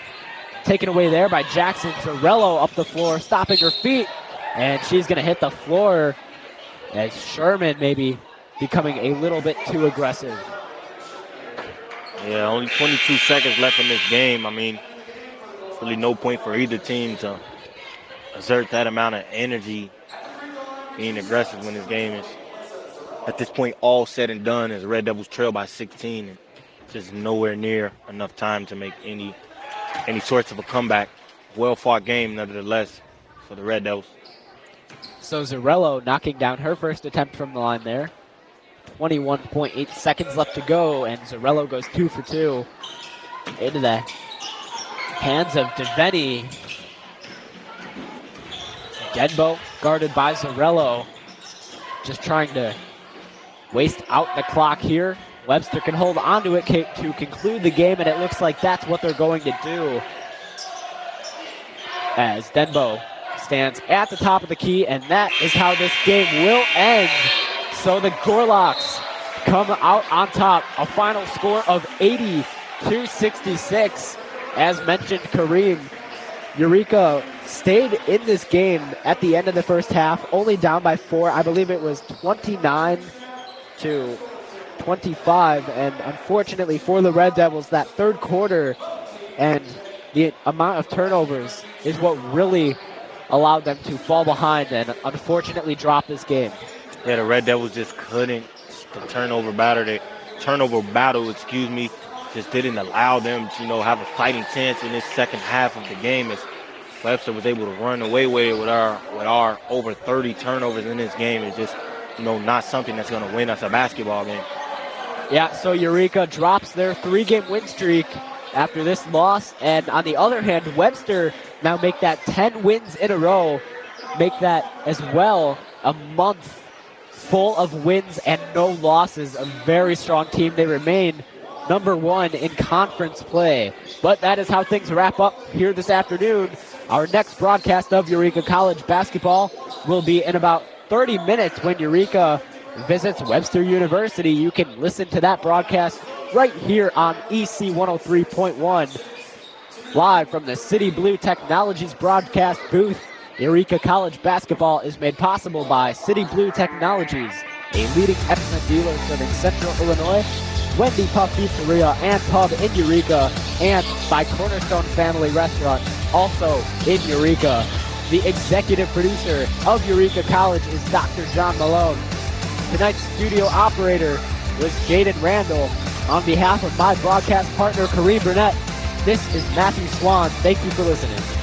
Taken away there by Jackson. Zarello up the floor, stopping her feet. And she's going to hit the floor as Sherman maybe becoming a little bit too aggressive. Yeah, only 22 seconds left in this game. I mean, really no point for either team to exert that amount of energy being aggressive when this game is, at this point, all said and done, as Red Devils trail by 16. And just nowhere near enough time to make any sorts of a comeback. Well-fought game, nevertheless, for the Red Devils. So Zarello knocking down her first attempt from the line there. 21.8 seconds left to go, and Zarello goes 2 for 2 into the hands of Deveni. Denbo guarded by Zarello, just trying to waste out the clock here. Webster can hold onto it to conclude the game, and it looks like that's what they're going to do, as Denbo stands at the top of the key, and that is how this game will end. So the Gorlocks come out on top, a final score of 80-66. As mentioned, Kareem, Eureka stayed in this game at the end of the first half, only down by 4. I believe it was 29-25, and unfortunately for the Red Devils, that third quarter and the amount of turnovers is what really allowed them to fall behind and unfortunately drop this game. Yeah, the Red Devils just couldn't. The turnover battle, just didn't allow them to, have a fighting chance in this second half of the game, as Webster was able to run away with our over 30 turnovers in this game. It's just, not something that's going to win us a basketball game. Yeah, so Eureka drops their 3-game win streak after this loss. And on the other hand, Webster now make that 10 wins in a row, make that as well a month full of wins and no losses. A very strong team. They remain number 1 in conference play. But that is how things wrap up here this afternoon. Our next broadcast of Eureka College basketball will be in about 30 minutes when Eureka visits Webster University. You can listen to that broadcast right here on EC 103.1. Live from the City Blue Technologies broadcast booth, Eureka College basketball is made possible by City Blue Technologies, a leading excellent dealer serving Central Illinois, Wendy Puff Pizzeria and Pub in Eureka, and by Cornerstone Family Restaurant, also in Eureka. The executive producer of Eureka College is Dr. John Malone. Tonight's studio operator was Jaden Randall. On behalf of my broadcast partner, Kareem Burnett, this is Matthew Swan. Thank you for listening.